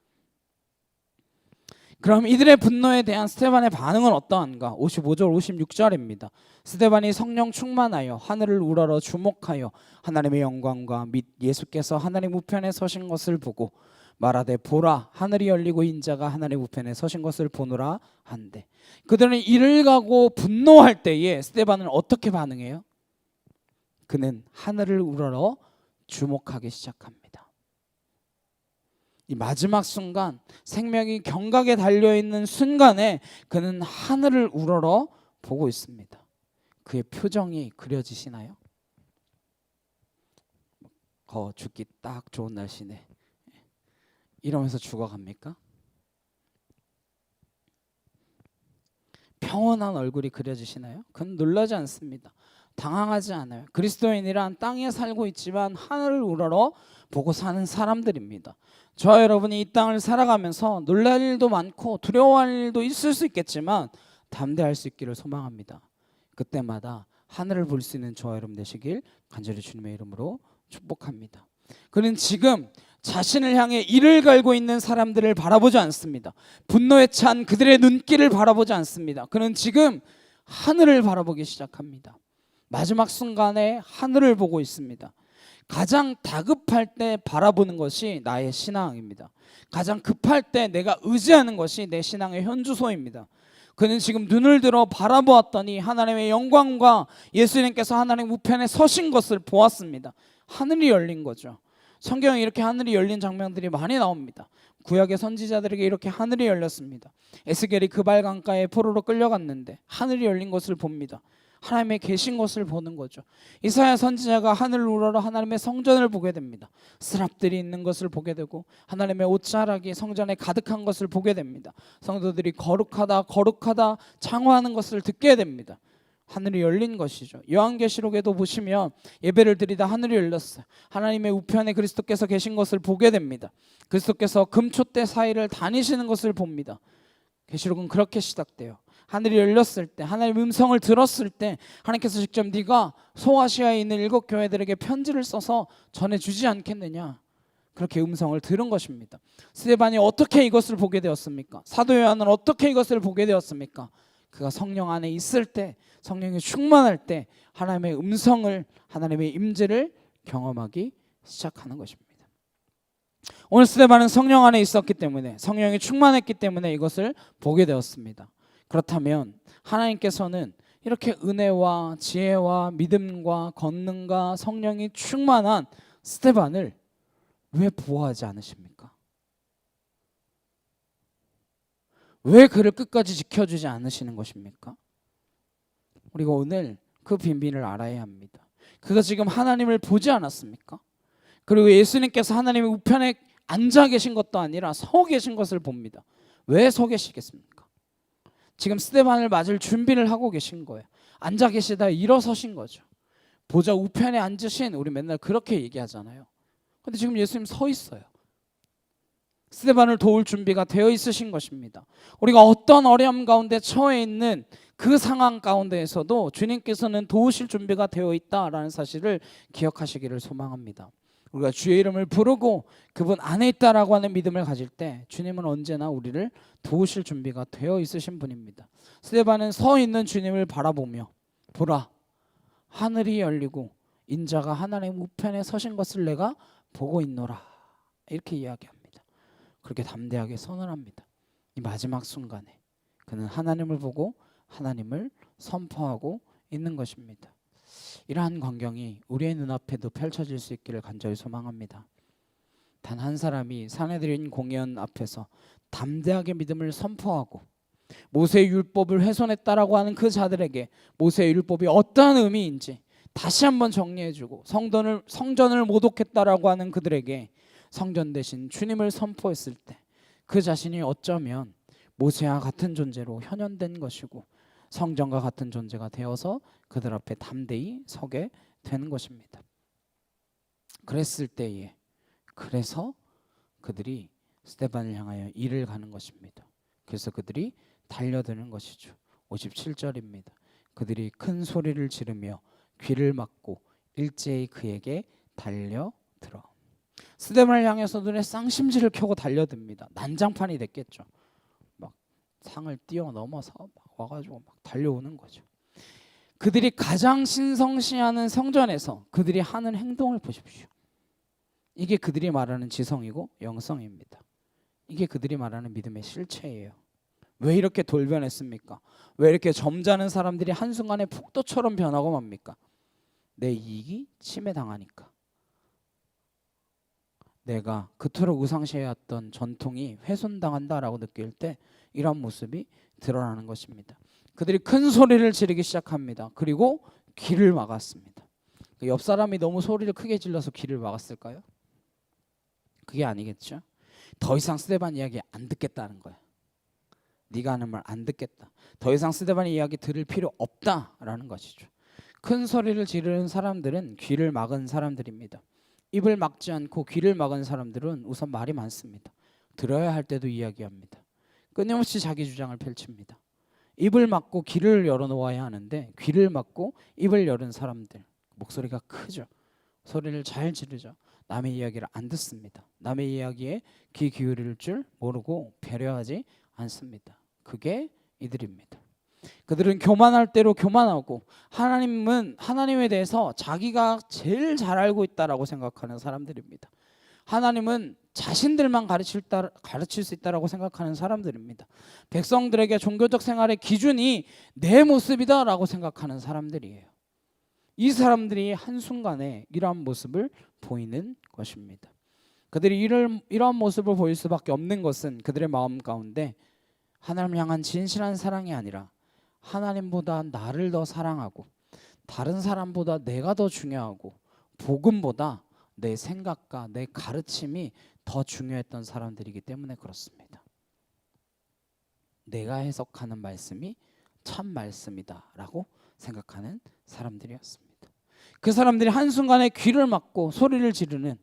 그럼 이들의 분노에 대한 스데반의 반응은 어떠한가? 55절 56절입니다. 스데반이 성령 충만하여 하늘을 우러러 주목하여 하나님의 영광과 및 예수께서 하나님 우편에 서신 것을 보고 말하되 보라 하늘이 열리고 인자가 하나님 우편에 서신 것을 보노라 한대. 그들은 이를 가고 분노할 때에 스데반은 어떻게 반응해요? 그는 하늘을 우러러 주목하기 시작합니다. 이 마지막 순간 생명이 경각에 달려있는 순간에 그는 하늘을 우러러 보고 있습니다. 그의 표정이 그려지시나요? 죽기 딱 좋은 날씨네 이러면서 죽어갑니까? 평온한 얼굴이 그려지시나요? 그는 놀라지 않습니다. 당황하지 않아요. 그리스도인이란 땅에 살고 있지만 하늘을 우러러 보고 사는 사람들입니다. 저와 여러분이 이 땅을 살아가면서 놀랄 일도 많고 두려워할 일도 있을 수 있겠지만 담대할 수 있기를 소망합니다. 그때마다 하늘을 볼 수 있는 저와 여러분 되시길 간절히 주님의 이름으로 축복합니다. 그는 지금 자신을 향해 이를 갈고 있는 사람들을 바라보지 않습니다. 분노에 찬 그들의 눈길을 바라보지 않습니다. 그는 지금 하늘을 바라보기 시작합니다. 마지막 순간에 하늘을 보고 있습니다. 가장 다급할 때 바라보는 것이 나의 신앙입니다. 가장 급할 때 내가 의지하는 것이 내 신앙의 현주소입니다. 그는 지금 눈을 들어 바라보았더니 하나님의 영광과 예수님께서 하나님 우편에 서신 것을 보았습니다. 하늘이 열린 거죠. 성경에 이렇게 하늘이 열린 장면들이 많이 나옵니다. 구약의 선지자들에게 이렇게 하늘이 열렸습니다. 에스겔이 그발 강가에 포로로 끌려갔는데 하늘이 열린 것을 봅니다. 하나님의 계신 것을 보는 거죠. 이사야 선지자가 하늘을 우러러 하나님의 성전을 보게 됩니다. 스랍들이 있는 것을 보게 되고 하나님의 옷자락이 성전에 가득한 것을 보게 됩니다. 성도들이 거룩하다 거룩하다 창호하는 것을 듣게 됩니다. 하늘이 열린 것이죠. 요한계시록에도 보시면 예배를 드리다 하늘이 열렸어요. 하나님의 우편에 그리스도께서 계신 것을 보게 됩니다. 그리스도께서 금초대 사이를 다니시는 것을 봅니다. 계시록은 그렇게 시작돼요. 하늘이 열렸을 때, 하나님의 음성을 들었을 때 하나님께서 직접 네가 소아시아에 있는 7 교회들에게 편지를 써서 전해주지 않겠느냐, 그렇게 음성을 들은 것입니다. 스데반이 어떻게 이것을 보게 되었습니까? 사도 요한은 어떻게 이것을 보게 되었습니까? 그가 성령 안에 있을 때, 성령이 충만할 때 하나님의 음성을, 하나님의 임재를 경험하기 시작하는 것입니다. 오늘 스데반은 성령 안에 있었기 때문에, 성령이 충만했기 때문에 이것을 보게 되었습니다. 그렇다면 하나님께서는 이렇게 은혜와 지혜와 믿음과 권능과 성령이 충만한 스데반을 왜 보호하지 않으십니까? 왜 그를 끝까지 지켜주지 않으시는 것입니까? 우리가 오늘 그 비밀을 알아야 합니다. 그가 지금 하나님을 보지 않았습니까? 그리고 예수님께서 하나님의 우편에 앉아 계신 것도 아니라 서 계신 것을 봅니다. 왜 서 계시겠습니까? 지금 스데반을 맞을 준비를 하고 계신 거예요. 앉아 계시다 일어서신 거죠. 보좌 우편에 앉으신, 우리 맨날 그렇게 얘기하잖아요. 근데 지금 예수님 서 있어요. 스데반을 도울 준비가 되어 있으신 것입니다. 우리가 어떤 어려움 가운데 처해 있는 그 상황 가운데에서도 주님께서는 도우실 준비가 되어 있다라는 사실을 기억하시기를 소망합니다. 우리가 주의 이름을 부르고 그분 안에 있다라고 하는 믿음을 가질 때 주님은 언제나 우리를 도우실 준비가 되어 있으신 분입니다. 스데반은 서 있는 주님을 바라보며 보라, 하늘이 열리고 인자가 하나님 우편에 서신 것을 내가 보고 있노라, 이렇게 이야기합니다. 그렇게 담대하게 선언합니다. 이 마지막 순간에 그는 하나님을 보고 하나님을 선포하고 있는 것입니다. 이러한 광경이 우리의 눈앞에도 펼쳐질 수 있기를 간절히 소망합니다. 단 한 사람이 사내들인 공연 앞에서 담대하게 믿음을 선포하고 모세의 율법을 훼손했다라고 하는 그 자들에게 모세의 율법이 어떠한 의미인지 다시 한번 정리해주고 성전을 모독했다라고 하는 그들에게 성전 대신 주님을 선포했을 때 그 자신이 어쩌면 모세와 같은 존재로 현현된 것이고 성전과 같은 존재가 되어서 그들 앞에 담대히 서게 되는 것입니다. 그랬을 때에, 그래서 그들이 스데반을 향하여 일을 가는 것입니다. 그래서 그들이 달려드는 것이죠. 57절입니다. 그들이 큰 소리를 지르며 귀를 막고 일제히 그에게 달려들어. 스데반을 향해서 눈에 쌍심지를 켜고 달려듭니다. 난장판이 됐겠죠. 막 상을 뛰어넘어서 막 와가지고 막 달려오는 거죠. 그들이 가장 신성시하는 성전에서 그들이 하는 행동을 보십시오. 이게 그들이 말하는 지성이고 영성입니다. 이게 그들이 말하는 믿음의 실체예요. 왜 이렇게 돌변했습니까? 왜 이렇게 점잖은 사람들이 한순간에 폭도처럼 변하고 맙니까? 내 이익이 침해당하니까. 내가 그토록 우상시해왔던 전통이 훼손당한다라고 느낄 때 이런 모습이 드러나는 것입니다. 그들이 큰 소리를 지르기 시작합니다. 그리고 귀를 막았습니다. 옆 사람이 너무 소리를 크게 질러서 귀를 막았을까요? 그게 아니겠죠. 더 이상 스데반 이야기 안 듣겠다는 거야. 네가 하는 말 안 듣겠다. 더 이상 스데반의 이야기 들을 필요 없다라는 것이죠. 큰 소리를 지르는 사람들은 귀를 막은 사람들입니다. 입을 막지 않고 귀를 막은 사람들은 우선 말이 많습니다. 들어야 할 때도 이야기합니다. 끊임없이 자기 주장을 펼칩니다. 입을 막고 귀를 열어놓아야 하는데 귀를 막고 입을 열은 사람들, 목소리가 크죠. 소리를 잘 지르죠. 남의 이야기를 안 듣습니다. 남의 이야기에 귀 기울일 줄 모르고 배려하지 않습니다. 그게 이들입니다. 그들은 교만할 대로 교만하고 하나님에 대해서 자기가 제일 잘 알고 있다라고 생각하는 사람들입니다. 하나님은 자신들만 가르칠 수 있다라고 생각하는 사람들입니다. 백성들에게 종교적 생활의 기준이 내 모습이다라고 생각하는 사람들이에요. 이 사람들이 한순간에 이러한 모습을 보이는 것입니다. 그들이 이러한 모습을 보일 수밖에 없는 것은 그들의 마음 가운데 하나님 향한 진실한 사랑이 아니라 하나님보다 나를 더 사랑하고 다른 사람보다 내가 더 중요하고 복음보다 내 생각과 내 가르침이 더 중요했던 사람들이기 때문에 그렇습니다. 내가 해석하는 말씀이 참 말씀이다 라고 생각하는 사람들이었습니다. 그 사람들이 한순간에 귀를 막고 소리를 지르는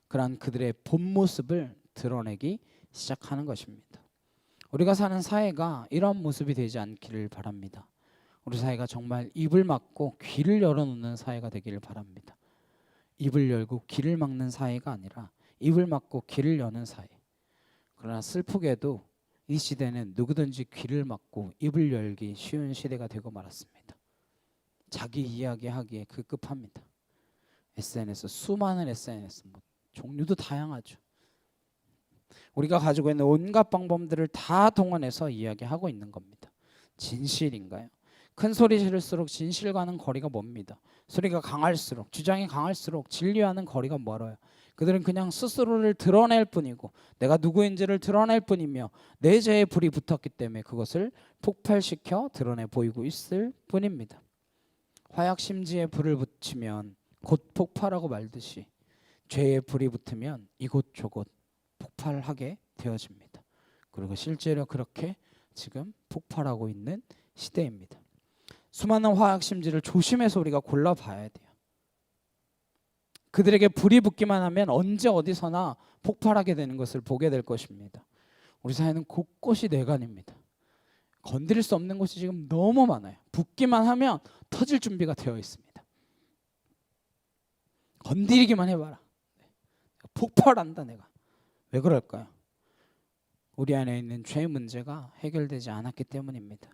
그러한 그들의 본 모습을 드러내기 시작하는 것입니다. 우리가 사는 사회가 이런 모습이 되지 않기를 바랍니다. 우리 사회가 정말 입을 막고 귀를 열어놓는 사회가 되기를 바랍니다. 입을 열고 귀를 막는 사회가 아니라 입을 막고 귀를 여는 사회. 그러나 슬프게도 이 시대는 누구든지 귀를 막고 입을 열기 쉬운 시대가 되고 말았습니다. 자기 이야기하기에 급급합니다. SNS, 수많은 SNS, 종류도 다양하죠. 우리가 가지고 있는 온갖 방법들을 다 동원해서 이야기하고 있는 겁니다. 진실인가요? 큰 소리 지를수록 진실과는 거리가 멉니다. 소리가 강할수록, 주장이 강할수록 진리와는 거리가 멀어요. 그들은 그냥 스스로를 드러낼 뿐이고 내가 누구인지를 드러낼 뿐이며 내 죄에 불이 붙었기 때문에 그것을 폭발시켜 드러내 보이고 있을 뿐입니다. 화약심지에 불을 붙이면 곧 폭발하고 말듯이 죄에 불이 붙으면 이곳저곳 폭발하게 되어집니다. 그리고 실제로 그렇게 지금 폭발하고 있는 시대입니다. 수많은 화약심지를 조심해서 우리가 골라봐야 돼요. 그들에게 불이 붙기만 하면 언제 어디서나 폭발하게 되는 것을 보게 될 것입니다. 우리 사회는 곳곳이 내관입니다. 건드릴 수 없는 곳이 지금 너무 많아요. 붙기만 하면 터질 준비가 되어 있습니다. 건드리기만 해봐라. 폭발한다 내가. 왜 그럴까요? 우리 안에 있는 죄 문제가 해결되지 않았기 때문입니다.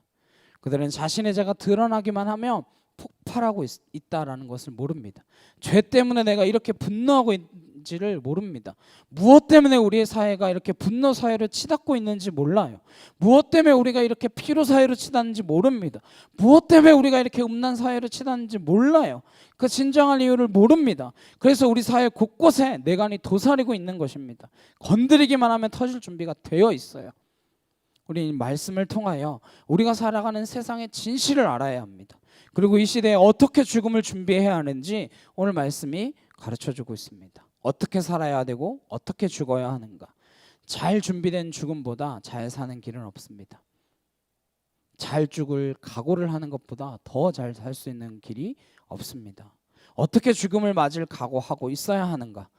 그들은 자신의 죄가 드러나기만 하면 폭발하고 있다라는 것을 모릅니다. 죄 때문에 내가 이렇게 분노하고 있는지를 모릅니다. 무엇 때문에 우리의 사회가 이렇게 분노 사회로 치닫고 있는지 몰라요. 무엇 때문에 우리가 이렇게 피로 사회로 치닫는지 모릅니다. 무엇 때문에 우리가 이렇게 음란 사회로 치닫는지 몰라요. 그 진정한 이유를 모릅니다. 그래서 우리 사회 곳곳에 내관이 도사리고 있는 것입니다. 건드리기만 하면 터질 준비가 되어 있어요. 우리 말씀을 통하여 우리가 살아가는 세상의 진실을 알아야 합니다. 그리고 이 시대에 어떻게 죽음을 준비해야 하는지 오늘 말씀이 가르쳐주고 있습니다. 어떻게 살아야 되고 어떻게 죽어야 하는가. 잘 준비된 죽음보다 잘 사는 길은 없습니다. 잘 죽을 각오를 하는 것보다 더 잘 살 수 있는 길이 없습니다. 어떻게 죽음을 맞을 각오하고 있어야 하는가.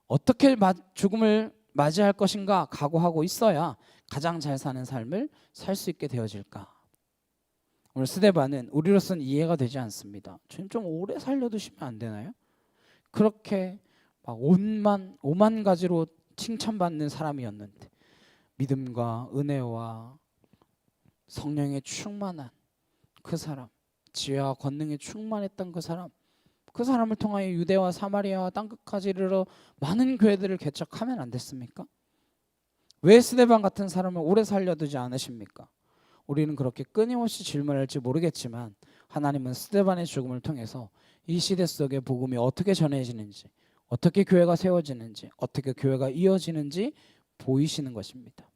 어떻게 죽음을 맞이할 것인가 각오하고 있어야 가장 잘 사는 삶을 살 수 있게 되어질까. 오늘 스데반은 우리로서는 이해가 되지 않습니다. 좀 오래 살려두시면 안 되나요? 그렇게 막 오만 가지로 칭찬받는 사람이었는데 믿음과 은혜와 성령에 충만한 그 사람, 지혜와 권능에 충만했던 그 사람을 통하여 유대와 사마리아와 땅끝까지 이르러 많은 교회들을 개척하면 안 됐습니까? 왜 스데반 같은 사람을 오래 살려두지 않으십니까? 우리는 그렇게 끊임없이 질문할지 모르겠지만 하나님은 스데반의 죽음을 통해서 이 시대 속에 복음이 어떻게 전해지는지, 어떻게 교회가 세워지는지, 어떻게 교회가 이어지는지 보이시는 것입니다.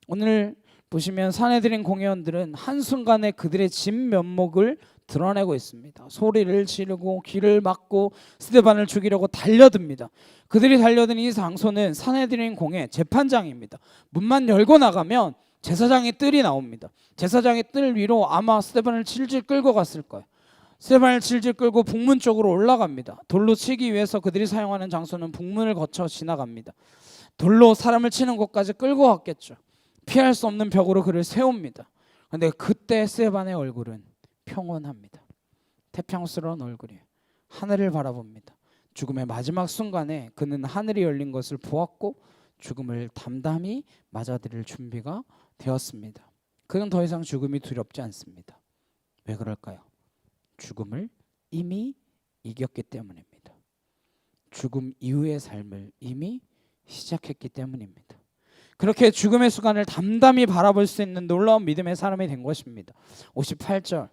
오늘 보시면 산헤드린 공회원들은 한순간에 그들의 진면목을 드러내고 있습니다. 소리를 지르고 귀를 막고 스데반을 죽이려고 달려듭니다. 그들이 달려든 이 장소는 산헤드린 공회 재판장입니다. 문만 열고 나가면 제사장의 뜰이 나옵니다. 제사장의 뜰 위로 아마 스데반을 질질 끌고 갔을 거예요. 스데반을 질질 끌고 북문 쪽으로 올라갑니다. 돌로 치기 위해서 그들이 사용하는 장소는 북문을 거쳐 지나갑니다. 돌로 사람을 치는 곳까지 끌고 갔겠죠. 피할 수 없는 벽으로 그를 세웁니다. 그런데 그때 스데반의 얼굴은 평온합니다. 태평스러운 얼굴이에요. 하늘을 바라봅니다. 죽음의 마지막 순간에 그는 하늘이 열린 것을 보았고 죽음을 담담히 맞아들일 준비가 되었습니다. 그는 더 이상 죽음이 두렵지 않습니다. 왜 그럴까요? 죽음을 이미 이겼기 때문입니다. 죽음 이후의 삶을 이미 시작했기 때문입니다. 그렇게 죽음의 순간을 담담히 바라볼 수 있는 놀라운 믿음의 사람이 된 것입니다. 58절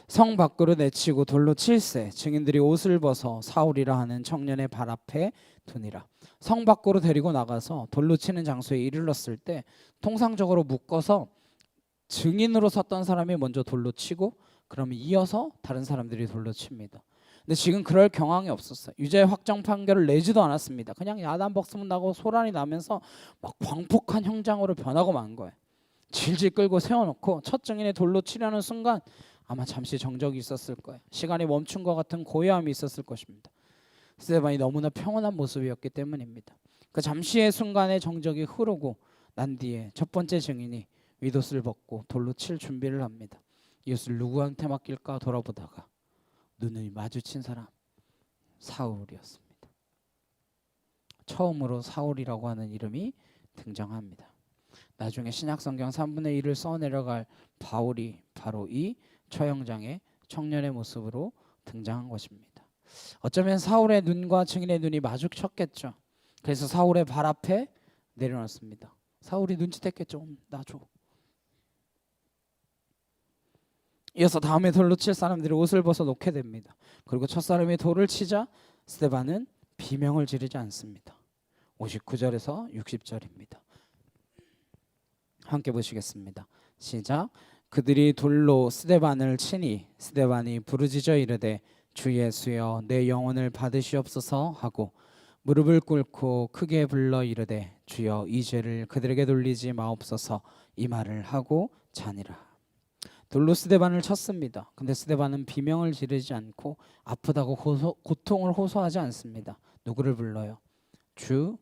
성 밖으로 내치고 돌로 칠세 증인들이 옷을 벗어 사울이라 하는 청년의 발 앞에 두니라. 성 밖으로 데리고 나가서 돌로 치는 장소에 이르렀을 때 통상적으로 묶어서 증인으로 섰던 사람이 먼저 돌로 치고 그러면 이어서 다른 사람들이 돌로 칩니다. 근데 지금 그럴 경황이 없었어요. 유죄 확정 판결을 내지도 않았습니다. 그냥 야단 박수문 나고 소란이 나면서 막 광폭한 형장으로 변하고 만 거예요. 질질 끌고 세워놓고 첫 증인의 돌로 치려는 순간 아마 잠시 정적이 있었을 거예요. 시간이 멈춘 것 같은 고요함이 있었을 것입니다. 스데반이 너무나 평온한 모습이었기 때문입니다. 그 잠시의 순간에 정적이 흐르고 난 뒤에 첫 번째 증인이 윗옷을 벗고 돌로 칠 준비를 합니다. 이것을 누구한테 맡길까 돌아보다가 눈을 마주친 사람 사울이었습니다. 처음으로 사울이라고 하는 이름이 등장합니다. 나중에 신약성경 3분의 1을 써내려갈 바울이 바로 이 처형장의 청년의 모습으로 등장한 것입니다. 어쩌면 사울의 눈과 증인의 눈이 마주쳤겠죠. 그래서 사울의 발 앞에 내려놨습니다. 사울이 눈치챘겠죠. 나 줘. 이어서 다음에 돌로 칠 사람들이 옷을 벗어 놓게 됩니다. 그리고 첫 사람이 돌을 치자 스데반은 비명을 지르지 않습니다. 59절에서 60절입니다. 함께 보시겠습니다. 시작. 그들이 돌로 스데반을 치니 스데반이 부르짖어 이르되 주 예수여 내 영혼을 받으시옵소서 하고 무릎을 꿇고 크게 불러 이르되 주여 이 죄를 그들에게 돌리지 마옵소서 이 말을 하고 자니라. 돌로 스데반을 쳤습니다. 근데 스데반은 비명을 지르지 않고 아프다고 고통을 호소하지 않습니다. 누구를 불러요? 주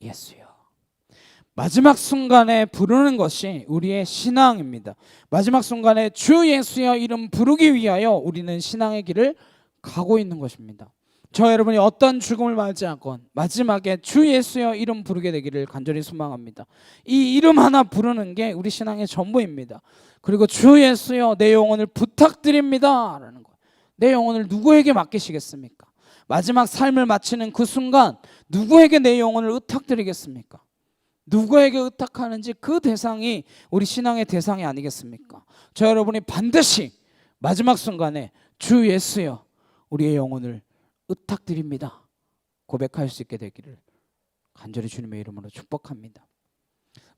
예수여. 마지막 순간에 부르는 것이 우리의 신앙입니다. 마지막 순간에 주 예수여 이름 부르기 위하여 우리는 신앙의 길을 가고 있는 것입니다. 저 여러분이 어떤 죽음을 맞이하건 마지막에 주 예수여 이름 부르게 되기를 간절히 소망합니다. 이 이름 하나 부르는 게 우리 신앙의 전부입니다. 그리고 주 예수여 내 영혼을 부탁드립니다 라는 거예요. 내 영혼을 누구에게 맡기시겠습니까? 마지막 삶을 마치는 그 순간 누구에게 내 영혼을 의탁드리겠습니까? 누구에게 의탁하는지 그 대상이 우리 신앙의 대상이 아니겠습니까? 저 여러분이 반드시 마지막 순간에 주 예수여 우리의 영혼을 의탁드립니다 고백할 수 있게 되기를 간절히 주님의 이름으로 축복합니다.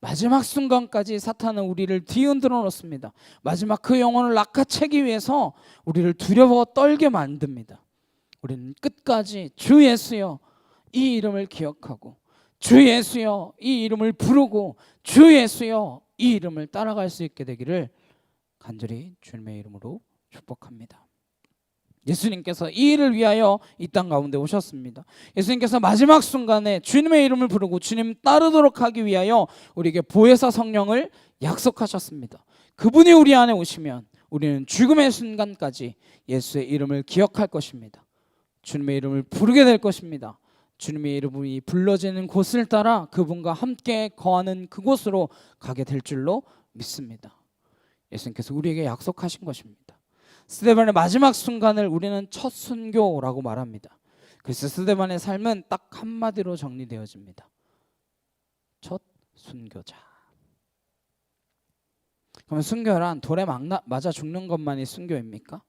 마지막 순간까지 사탄은 우리를 뒤흔들어 놓습니다. 마지막 그 영혼을 낚아채기 위해서 우리를 두려워 떨게 만듭니다. 우리는 끝까지 주 예수여 이 이름을 기억하고 주 예수여 이 이름을 부르고 주 예수여 이 이름을 따라갈 수 있게 되기를 간절히 주님의 이름으로 축복합니다. 예수님께서 이 일을 위하여 이 땅 가운데 오셨습니다. 예수님께서 마지막 순간에 주님의 이름을 부르고 주님 따르도록 하기 위하여 우리에게 보혜사 성령을 약속하셨습니다. 그분이 우리 안에 오시면 우리는 죽음의 순간까지 예수의 이름을 기억할 것입니다. 주님의 이름을 부르게 될 것입니다. 주님의 이름이 불러지는 곳을 따라 그분과 함께 거하는 그곳으로 가게 될 줄로 믿습니다. 예수님께서 우리에게 약속하신 것입니다. 스데반의 마지막 순간을 우리는 첫 순교라고 말합니다. 그래서 스데반의 삶은 딱 한마디로 정리되어집니다. 첫 순교자. 그러면 순교란 돌에 맞아 죽는 것만이 순교입니까?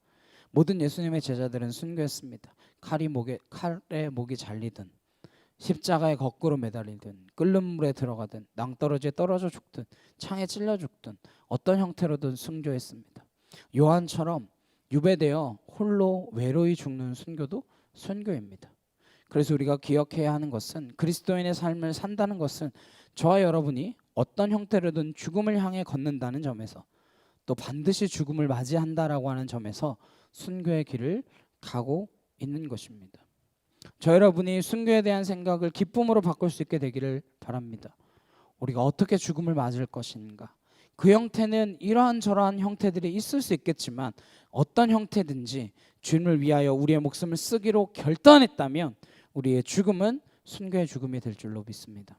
모든 예수님의 제자들은 순교했습니다. 칼에 목이 잘리든 십자가에 거꾸로 매달리든 끓는 물에 들어가든 낭떠러지에 떨어져 죽든 창에 찔려 죽든 어떤 형태로든 순교했습니다. 요한처럼 유배되어 홀로 외로이 죽는 순교도 순교입니다. 그래서 우리가 기억해야 하는 것은 그리스도인의 삶을 산다는 것은 저와 여러분이 어떤 형태로든 죽음을 향해 걷는다는 점에서 또 반드시 죽음을 맞이한다라고 하는 점에서 순교의 길을 가고 있는 것입니다. 저 여러분이 순교에 대한 생각을 기쁨으로 바꿀 수 있게 되기를 바랍니다. 우리가 어떻게 죽음을 맞을 것인가? 그 형태는 이러한저러한 형태들이 있을 수 있겠지만 어떤 형태든지 주님을 위하여 우리의 목숨을 쓰기로 결단했다면 우리의 죽음은 순교의 죽음이 될 줄로 믿습니다.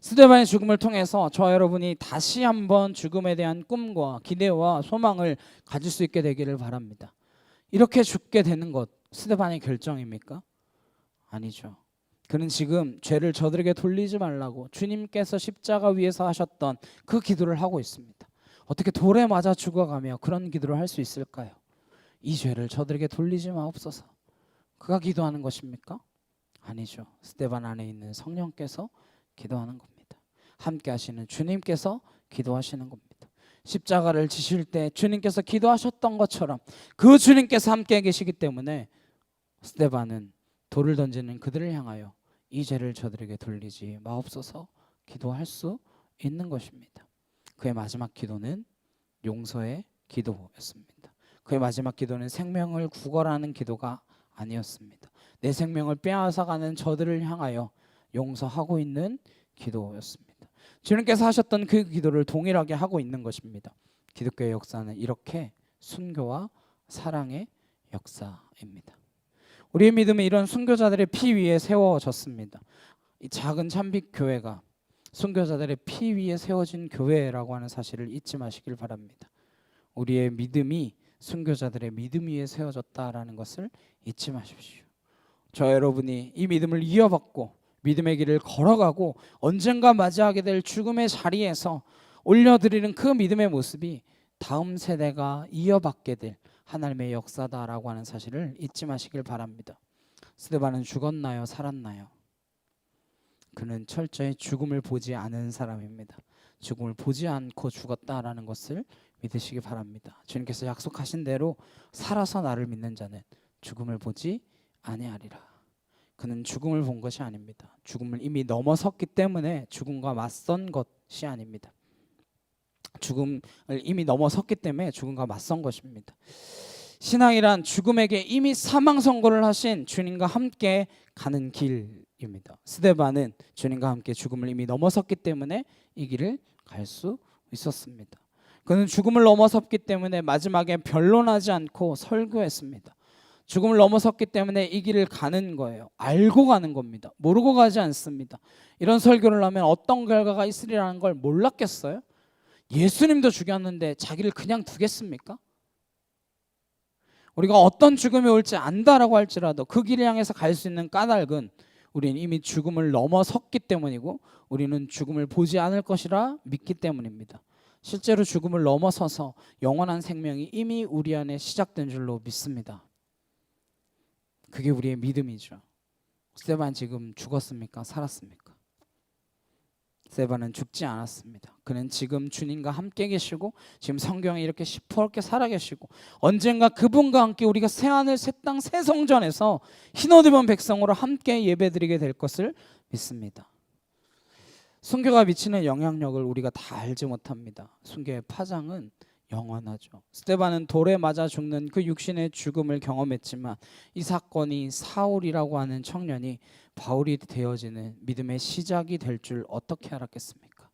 스데반의 죽음을 통해서 저와 여러분이 다시 한번 죽음에 대한 꿈과 기대와 소망을 가질 수 있게 되기를 바랍니다. 이렇게 죽게 되는 것 스데반의 결정입니까? 아니죠. 그는 지금 죄를 저들에게 돌리지 말라고 주님께서 십자가 위에서 하셨던 그 기도를 하고 있습니다. 어떻게 돌에 맞아 죽어가며 그런 기도를 할 수 있을까요? 이 죄를 저들에게 돌리지 마옵소서. 그가 기도하는 것입니까? 아니죠. 스데반 안에 있는 성령께서 기도하는 겁니다. 함께 하시는 주님께서 기도하시는 겁니다. 십자가를 지실 때 주님께서 기도하셨던 것처럼 그 주님께서 함께 계시기 때문에 스데반은 돌을 던지는 그들을 향하여 이 죄를 저들에게 돌리지 마옵소서 기도할 수 있는 것입니다. 그의 마지막 기도는 용서의 기도였습니다. 그의 마지막 기도는 생명을 구걸하는 기도가 아니었습니다. 내 생명을 빼앗아가는 저들을 향하여 용서하고 있는 기도였습니다. 주님께서 하셨던 그 기도를 동일하게 하고 있는 것입니다. 기독교의 역사는 이렇게 순교와 사랑의 역사입니다. 우리의 믿음은 이런 순교자들의 피 위에 세워졌습니다. 이 작은 참빛교회가 순교자들의 피 위에 세워진 교회라고 하는 사실을 잊지 마시길 바랍니다. 우리의 믿음이 순교자들의 믿음 위에 세워졌다라는 것을 잊지 마십시오. 저 여러분이 이 믿음을 이어받고 믿음의 길을 걸어가고 언젠가 맞이하게 될 죽음의 자리에서 올려드리는 그 믿음의 모습이 다음 세대가 이어받게 될 하나님의 역사다라고 하는 사실을 잊지 마시길 바랍니다. 스데반은 죽었나요? 살았나요? 그는 철저히 죽음을 보지 않은 사람입니다. 죽음을 보지 않고 죽었다라는 것을 믿으시기 바랍니다. 주님께서 약속하신 대로 살아서 나를 믿는 자는 죽음을 보지 아니하리라. 그는 죽음을 본 것이 아닙니다. 죽음을 이미 넘어섰기 때문에 죽음과 맞선 것이 아닙니다. 죽음을 이미 넘어섰기 때문에 죽음과 맞선 것입니다. 신앙이란 죽음에게 이미 사망 선고를 하신 주님과 함께 가는 길입니다. 스데반은 주님과 함께 죽음을 이미 넘어섰기 때문에 이 길을 갈 수 있었습니다. 그는 죽음을 넘어섰기 때문에 마지막에 변론하지 않고 설교했습니다. 죽음을 넘어섰기 때문에 이 길을 가는 거예요. 알고 가는 겁니다. 모르고 가지 않습니다. 이런 설교를 하면 어떤 결과가 있으리라는 걸 몰랐겠어요? 예수님도 죽였는데 자기를 그냥 두겠습니까? 우리가 어떤 죽음이 올지 안다라고 할지라도 그 길을 향해서 갈 수 있는 까닭은 우리는 이미 죽음을 넘어섰기 때문이고 우리는 죽음을 보지 않을 것이라 믿기 때문입니다. 실제로 죽음을 넘어서서 영원한 생명이 이미 우리 안에 시작된 줄로 믿습니다. 그게 우리의 믿음이죠. 스데반 지금 죽었습니까? 살았습니까? 스데반은 죽지 않았습니다. 그는 지금 주님과 함께 계시고 지금 성경에 이렇게 시퍼렇게 살아계시고 언젠가 그분과 함께 우리가 새하늘 새 땅 새 성전에서 흰옷 입은 백성으로 함께 예배드리게 될 것을 믿습니다. 순교가 미치는 영향력을 우리가 다 알지 못합니다. 순교의 파장은 영원하죠. 스데반은 돌에 맞아 죽는 그 육신의 죽음을 경험했지만 이 사건이 사울이라고 하는 청년이 바울이 되어지는 믿음의 시작이 될 줄 어떻게 알았겠습니까?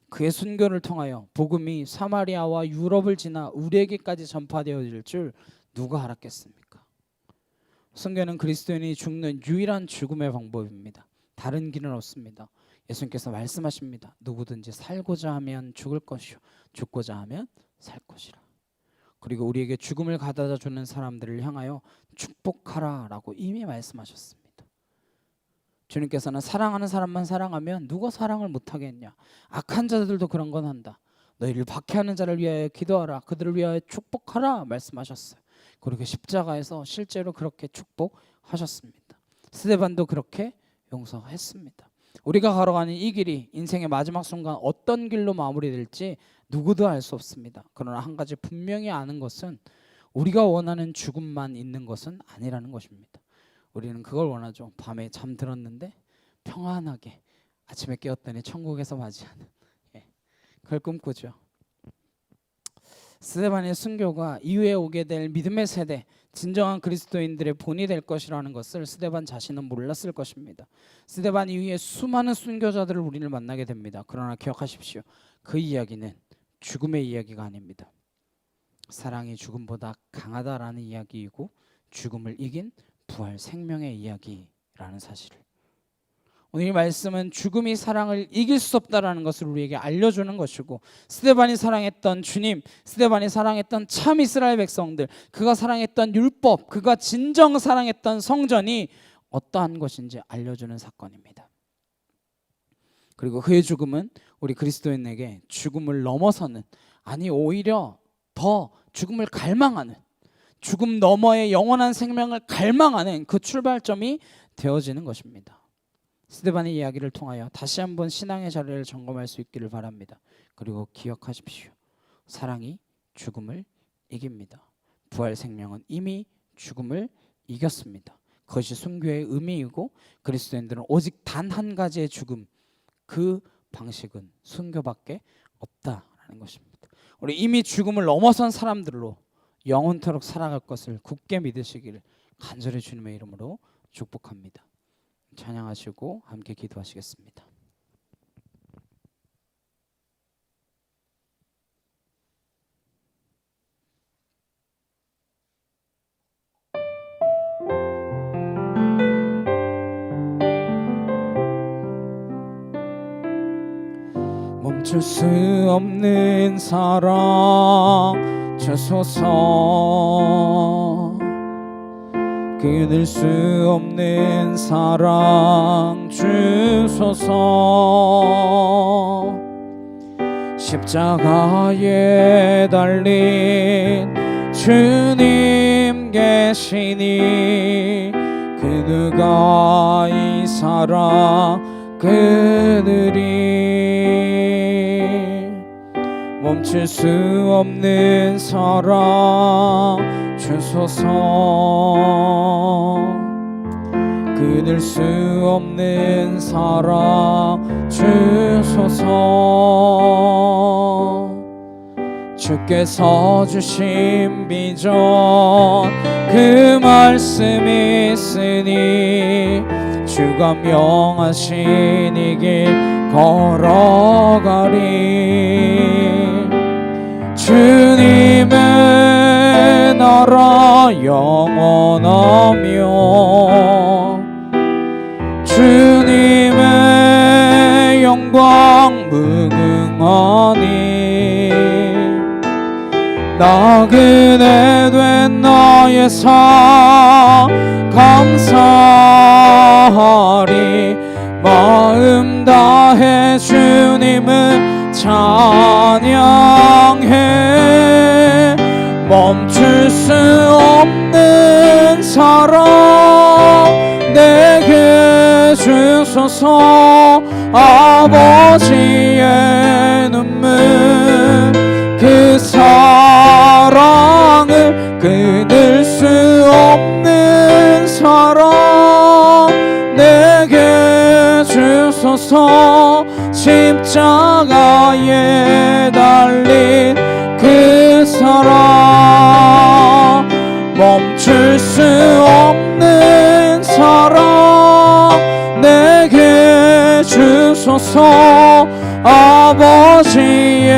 그의 순교를 통하여 복음이 사마리아와 유럽을 지나 우리에게까지 전파되어질 줄 누가 알았겠습니까? 순교는 그리스도인이 죽는 유일한 죽음의 방법입니다. 다른 길은 없습니다. 예수님께서 말씀하십니다. 누구든지 살고자 하면 죽을 것이요 죽고자 하면 살 것이라. 그리고 우리에게 죽음을 가져다 주는 사람들을 향하여 축복하라라고 이미 말씀하셨습니다. 주님께서는 사랑하는 사람만 사랑하면 누가 사랑을 못하겠냐. 악한 자들도 그런 건 한다. 너희를 박해하는 자를 위하여 기도하라. 그들을 위하여 축복하라 말씀하셨어요. 그리고 십자가에서 실제로 그렇게 축복하셨습니다. 스데반도 그렇게 용서했습니다. 우리가 걸어가는 이 길이 인생의 마지막 순간 어떤 길로 마무리될지 누구도 알 수 없습니다. 그러나 한 가지 분명히 아는 것은 우리가 원하는 죽음만 있는 것은 아니라는 것입니다. 우리는 그걸 원하죠. 밤에 잠들었는데 평안하게 아침에 깨었더니 천국에서 맞이하는 그걸 꿈꾸죠. 스데반의 순교가 이후에 오게 될 믿음의 세대, 진정한 그리스도인들의 본이 될 것이라는 것을 스데반 자신은 몰랐을 것입니다. 스데반 이후에 수많은 순교자들을 우리를 만나게 됩니다. 그러나 기억하십시오. 그 이야기는 죽음의 이야기가 아닙니다. 사랑이 죽음보다 강하다라는 이야기이고 죽음을 이긴 부활 생명의 이야기라는 사실을, 오늘 이 말씀은 죽음이 사랑을 이길 수 없다라는 것을 우리에게 알려주는 것이고, 스데반이 사랑했던 주님, 스데반이 사랑했던 참 이스라엘 백성들, 그가 사랑했던 율법, 그가 진정 사랑했던 성전이 어떠한 것인지 알려주는 사건입니다. 그리고 그의 죽음은 우리 그리스도인에게 죽음을 넘어서는, 아니 오히려 더 죽음을 갈망하는, 죽음 너머의 영원한 생명을 갈망하는 그 출발점이 되어지는 것입니다. 스데반의 이야기를 통하여 다시 한번 신앙의 자리를 점검할 수 있기를 바랍니다. 그리고 기억하십시오. 사랑이 죽음을 이깁니다. 부활 생명은 이미 죽음을 이겼습니다. 그것이 순교의 의미이고, 그리스도인들은 오직 단 한 가지의 죽음, 그 방식은 순교밖에 없다라는 것입니다. 우리 이미 죽음을 넘어선 사람들로 영원토록 살아갈 것을 굳게 믿으시기를 간절히 주님의 이름으로 축복합니다. 찬양하시고 함께 기도하시겠습니다. 멈출 수 없는 사랑 주소서, 끊을 수 없는 사랑 주소서. 십자가에 달린 주님 계시니 그 누가 이 사랑 그들이. 멈출 수 없는 사랑 주소서, 끊을 수 없는 사랑 주소서. 주께서 주신 비전 그 말씀이 있으니 주가 명하신 이 길 걸어가리. 주님의 나라 영원하며 주님의 영광 무궁하니 나그네 된 나의 삶 감사하리. 마음 다해 주님을 찬양해. 멈출 수 없는 사랑 내게 주소서. 아버지의 눈물 그 사랑을 끊을 수 없는 사랑 내게 주소서. 십자가에 달린 그 사랑 멈출 수 없는 사랑 내게 주소서. 아버지의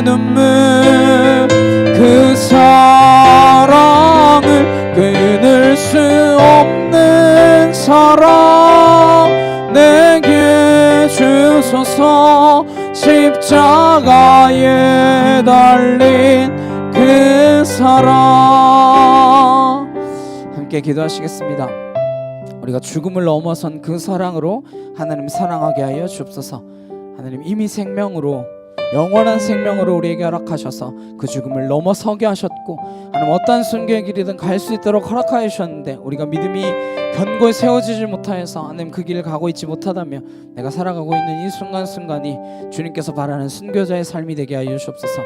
눈물 그 사랑을 끊을 수 없는 사랑 내게 주소서. 십자가에 달린 그 사랑. 함께 기도하시겠습니다. 우리가 죽음을 넘어선 그 사랑으로 하나님 사랑하게 하여 주옵소서. 하나님 이미 생명으로, 영원한 생명으로 우리에게 허락하셔서 그 죽음을 넘어서게 하셨고, 하나님 어떠한 순교의 길이든 갈 수 있도록 허락하여 주셨는데 우리가 믿음이 견고히 세워지지 못하여서 하나님 그 길을 가고 있지 못하다며 내가 살아가고 있는 이 순간순간이 주님께서 바라는 순교자의 삶이 되게 하여 주옵소서.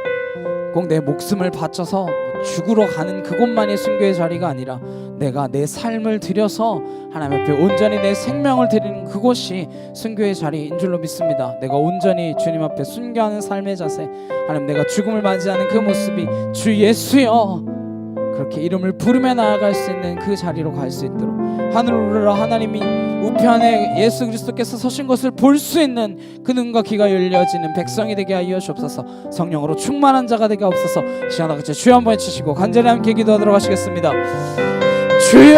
꼭 내 목숨을 바쳐서 죽으러 가는 그곳만이 순교의 자리가 아니라 내가 내 삶을 들여서 하나님 앞에 온전히 내 생명을 드리는 그곳이 순교의 자리인 줄로 믿습니다. 내가 온전히 주님 앞에 순교하는 삶의 자세, 하나님 내가 죽음을 맞이하는 그 모습이 주 예수여 그렇게 이름을 부르며 나아갈 수 있는 그 자리로 갈 수 있도록 하늘을 우러러 하나님이 우편에 예수 그리스도께서 서신 것을 볼 수 있는 그 눈과 귀가 열려지는 백성이 되게 하여 주옵소서. 성령으로 충만한 자가 되게 하옵소서. 시간과 같이 주여 한번 외치시고 간절히 함께 기도하도록 하시겠습니다. 주여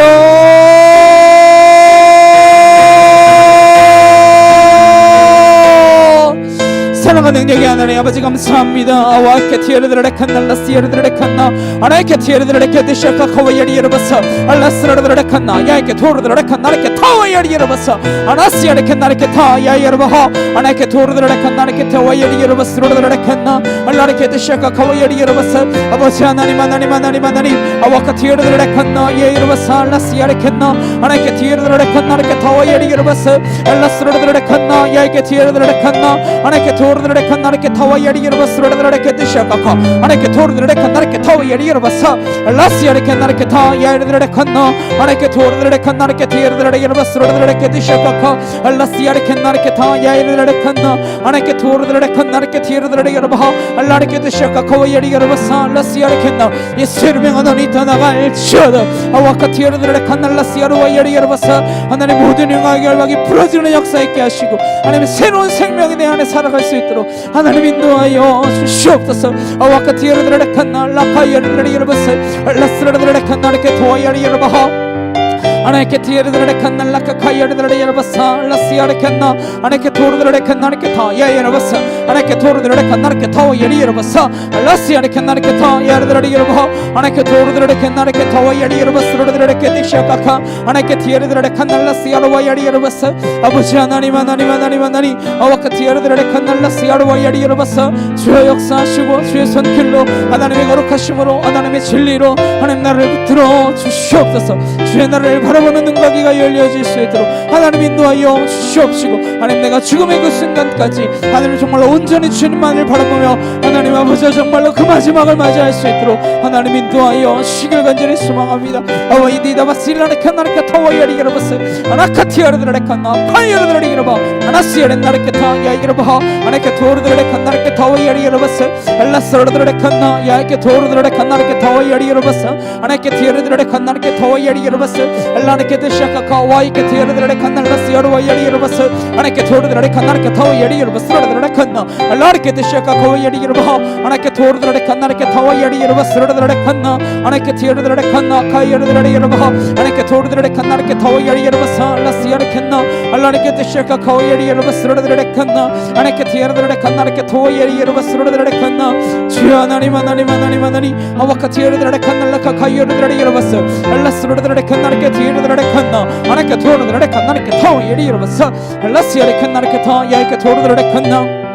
사랑과 능력의 하나님 아버지 감사합니다. 아와케 티에르드레 칸날라 시에르드레 칸나 아나이케 티에르드레 케드샤카 카와야리 여러버서 알라스르드레 칸나 야이케 토르드레 칸나리케 타와야리 여러버서 아나시아레 칸나리케 타야 여러버하 아나이케 토르드레 칸나리케 타와야리 여러버스르드레 칸나 알라리케 드샤카 카와야리 여러버서 아버지 하나님 하나님 하나님 하나님 아와카 티에르드레 칸나 예 여러버서 알라시아레 칸나 아나이케 티에르드레 칸나리케 타와야리 여러버서 알라스르드레 칸나 야이케 티에르드레 칸나 아나이케 토르드레 칸나리케 타와야리 여러버스르드레 케드샤카 아나이케 토르드레 칸나리케 타와야리 여러버서 알라시아레 칸나리케 타야 여러드레 칸나 아나이케 토르드레 칸나리케 티에르드레 여러버스르드레 케드샤카 알라시아레 칸나리케 타야 여러드레 칸나 아나이케 토르드레 칸나리케 티에르드레 여러버하 알라리케 드샤카 카와야리 여러버서 알라시아레 칸나 예수님의 하나님 떠나갈지어다 아와카 티에르드레 칸날라시아르 와야리 여러버서 하나님 모든 영광의 결박이 부러지는 역사 있게 하시고 하나님 새로운 생명이 내 안에 살아갈 수 있도록 하나님 인도하여 주시옵소서 아와카 티에르드레 칸나 라카야르드레 여러버서 알라스르드레 칸나리케 토와야리 여러버하 아나이케 티에르드레 칸날라카 카야르드레 여러버서 알라시아레 칸나 아나이케 토르드레 칸나리케 타야 여러버서 아나이케 토르드레 칸나리케 타와야리 여러버서 알라시아레 칸나리케 타야르드레 여러버 아나이케 토르드레 칸나리케 타와야리 여러버스르드레 케디샤카카 아나이케 티에르드레 칸날라시아르 와야리 여러버서 아버지 하나님 하나님 하나님 하나님 아와카 티에르드레 칸날라시아르 와야리 여러버서 주의 역사하시고 주의 손길로 하나님의 거룩하심으로 하나님의 진리로 하나님 나를 붙들어 주시옵소서 주의 나라를 바라보는 눈과 귀가 열려질 수 있도록 하나님 인도하여 주시옵시고 하나님 내가 죽음의 그 순간까지 하나님 정말로 온전히 주님만을 바라보며 하나님 아버지 정말로 그 마지막을 맞이할 수 있도록 하나님 인도하여 주시길 간절히 소망합니다. 아와이디다바시라레 칸나레카 타와야리 여러버스 아나카티아르드레 칸나 파이어르드레 여러버 아나시아레 나레케 타야 여러버 아나케 토르드레 칸나레케 타와야리 여러버스 알라스르드레 칸나 야케 토르드레 칸나레케 타와야리 여러버스 아나케 티에르드레 칸나레케 타와야리 여러버스 알라네케 드샤카카 와이케 티에르드레 칸날라시아르 와야리 여러버스 아나케 토르드레 칸나레케 타와야리 여러버스 르드레 칸나 알라네케 드샤카카 와야리 여러버 아나케 토르드레 칸나레케 타와야리 여러버스 르드레 칸나 아나케 티에르드레 칸나 카이르드레 여러버 아나케 토르드레 칸나레케 타와야리 여러버스 알라시아레 칸나 알라네케 드샤카카 와야리 여러버스 르드레 칸나 아나케 티에르드레 칸나레케 타와야리 여러버스 르드레 칸나 주여 하나님 하나님 하나님 하나님 아와카 티에르드레 칸날라카 카이르드레 여러버스 알라스르드레 칸나레케 티에르드레 칸나 아나케 토르드레 칸나레케 타와야리 여러버스 알라시아레 칸나레케 타 야이케 토르드레 칸나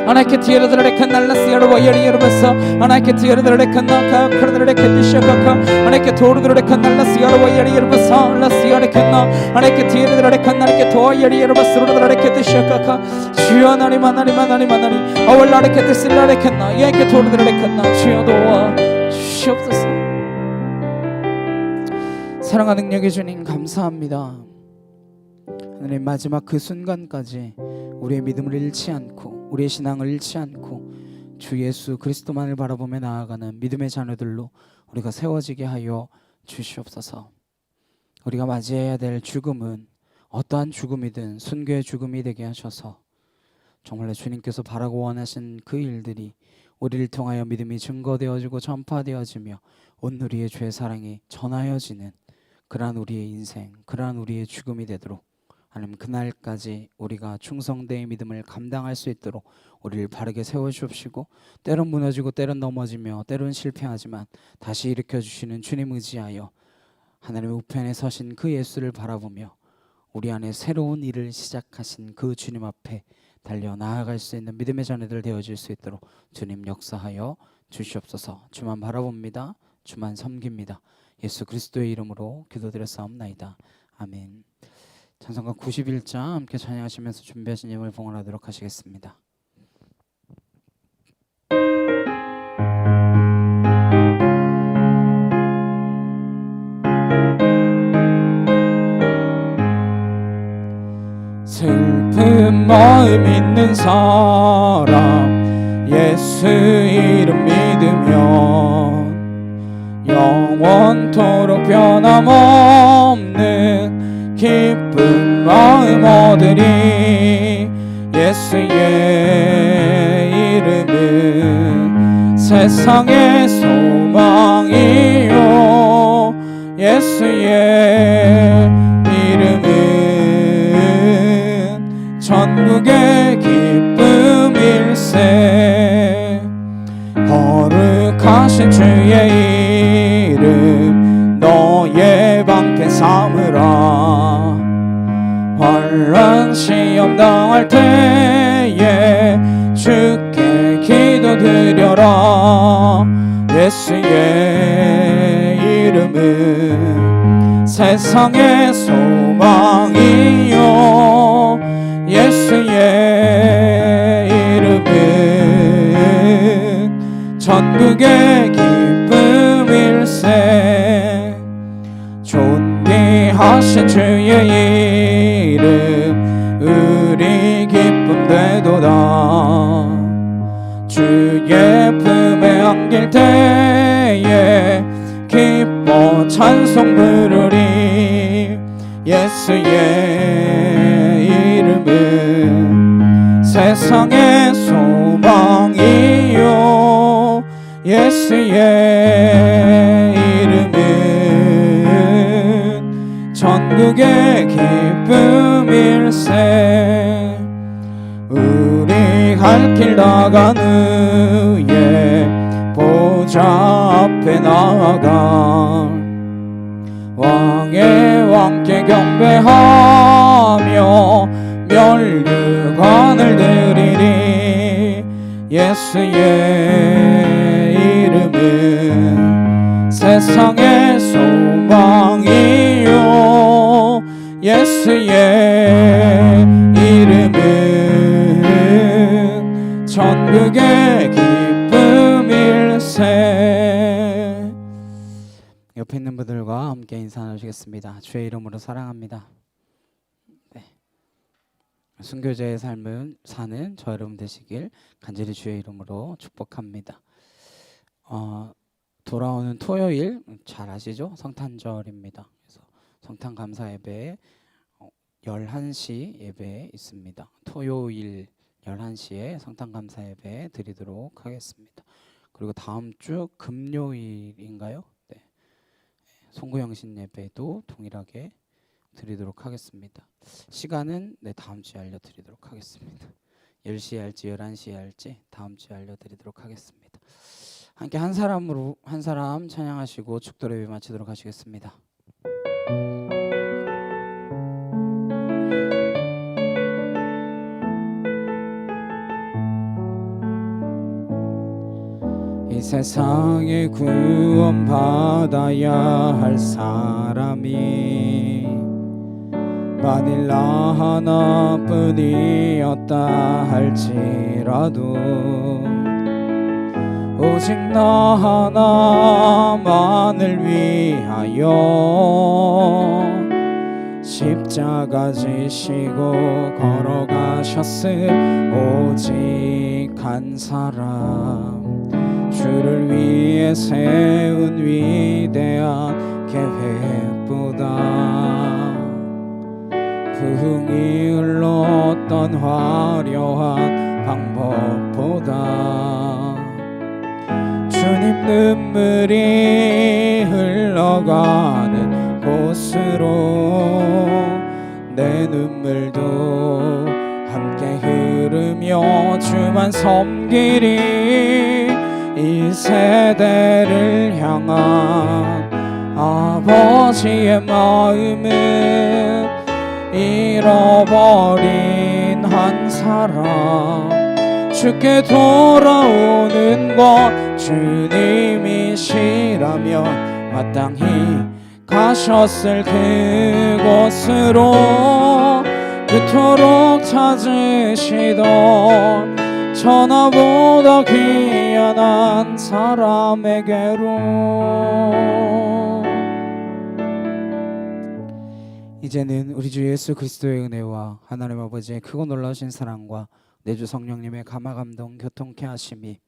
아나이케 티에르드레 칸날라시아르 와야리 여러버서 아나이케 티에르드레 칸나 카크르드레 케디샤카카 아나이케 토르드레 칸날라시아르 와야리 여러버서 알라시아레 칸나 아나이케 티에르드레 칸나리케 토와야리 여러버스 르드레 케디샤카카 주여 하나님 하나님 하나님 하나님 아월라레 케디실라레 칸나 야이케 토르드레 칸나 주여 도와 주시옵소서. 사랑과 능력의 주님 감사합니다. 하나님 마지막 그 순간까지 우리의 믿음을 잃지 않고 우리의 신앙을 잃지 않고 주 예수 그리스도만을 바라보며 나아가는 믿음의 자녀들로 우리가 세워지게 하여 주시옵소서. 우리가 맞이해야 될 죽음은 어떠한 죽음이든 순교의 죽음이 되게 하셔서 정말로 주님께서 바라고 원하신 그 일들이 우리를 통하여 믿음이 증거되어지고 전파되어지며 온 우리의 죄 사랑이 전하여지는 그러한 우리의 인생, 그러한 우리의 죽음이 되도록 하나님 그날까지 우리가 충성되의 믿음을 감당할 수 있도록 우리를 바르게 세워주옵시고 때론 무너지고 때론 넘어지며 때론 실패하지만 다시 일으켜주시는 주님 의지하여 하나님의 우편에 서신 그 예수를 바라보며 우리 안에 새로운 일을 시작하신 그 주님 앞에 달려 나아갈 수 있는 믿음의 자녀들 되어질 수 있도록 주님 역사하여 주시옵소서. 주만 바라봅니다. 주만 섬깁니다. 예수 그리스도의 이름으로 기도드렸사옵나이다. 아멘. 찬송가 91장 함께 찬양하시면서 준비하신 예물을 봉헌하도록 하시겠습니다. 슬픈 마음 있는 사람 예수 이름 믿으면 영원토록 변함없는 기쁜 마음 얻으리. 예수의 이름은 세상의 소망이요 예수의 이름은 천국의 기쁨일 예수의 이름 너의 방패 삼으라. 환난 시험 당할 때에 주께 기도드려라. 예수의 이름은 세상의 소망이요 예수의 이름은 전국의 기쁨일세. 존귀하신 주의 이름 우리 기쁨 되도다. 주의 품에 안길 때에 기뻐 찬송 부르리. 예수의 이름은 세상의 소망이요 예수의 이름은 전국의 기쁨일세. 우리 갈 길 나간 후에 보좌 앞에 나아가 왕의 왕께 경배하며 멸류관을 드리리. 예수의 이름은 세상의 소망이요 예수의 이름은 전국의 기쁨일세. 옆에 있는 분들과 함께 인사 나누시겠습니다. 주의 이름으로 사랑합니다. 네. 순교자의 삶을 사는 저 여러분 되시길 간절히 주의 이름으로 축복합니다. 돌아오는 토요일 잘 아시죠? 성탄절입니다. 그래서 성탄 감사 예배 11시 예배 있습니다. 토요일 11시에 성탄 감사 예배 드리도록 하겠습니다. 그리고 다음 주 금요일인가요? 네. 송구영신 예배도 동일하게 드리도록 하겠습니다. 시간은 다음 주에 알려드리도록 하겠습니다. 10시에 할지 11시에 할지 다음 주에 알려드리도록 하겠습니다. 함께 한 사람 찬양하시고 축도 예배 마치도록 하시겠습니다. 이 세상에 구원 받아야 할 사람이 만일 나 하나뿐이었다 할지라도 오직 나 하나만을 위하여 십자가 지시고 걸어가셨을 오직 한 사람. 주를 위해 세운 위대한 계획보다 부흥이 흘렀던 화려한 방법보다 주님 눈물이 흘러가는 곳으로 내 눈물도 함께 흐르며 주만 섬기리. 이 세대를 향한 아버지의 마음은 잃어버린 한 사람 주께 돌아오는 것 주님이시라면 마땅히 가셨을 그곳으로 그토록 찾으시던 천하보다 귀한 한 사람에게로. 이제는 우리 주 예수 그리스도의 은혜와 하나님 아버지의 크고 놀라우신 사랑과 내주 성령님의 감화감동 교통케 하심이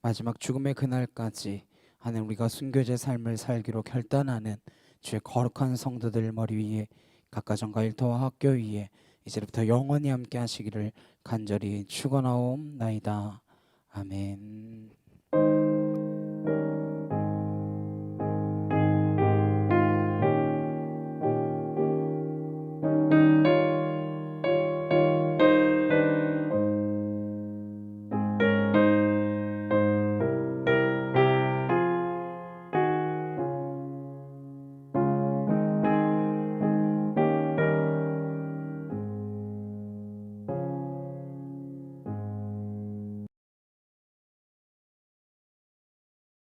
마지막 죽음의 그날까지 하나님 우리가 순교자의 삶을 살기로 결단하는 주의 거룩한 성도들 머리 위에 각 가정과 일터와 학교 위에 이제부터 영원히 함께 하시기를 간절히 축원하옵나이다. 아멘.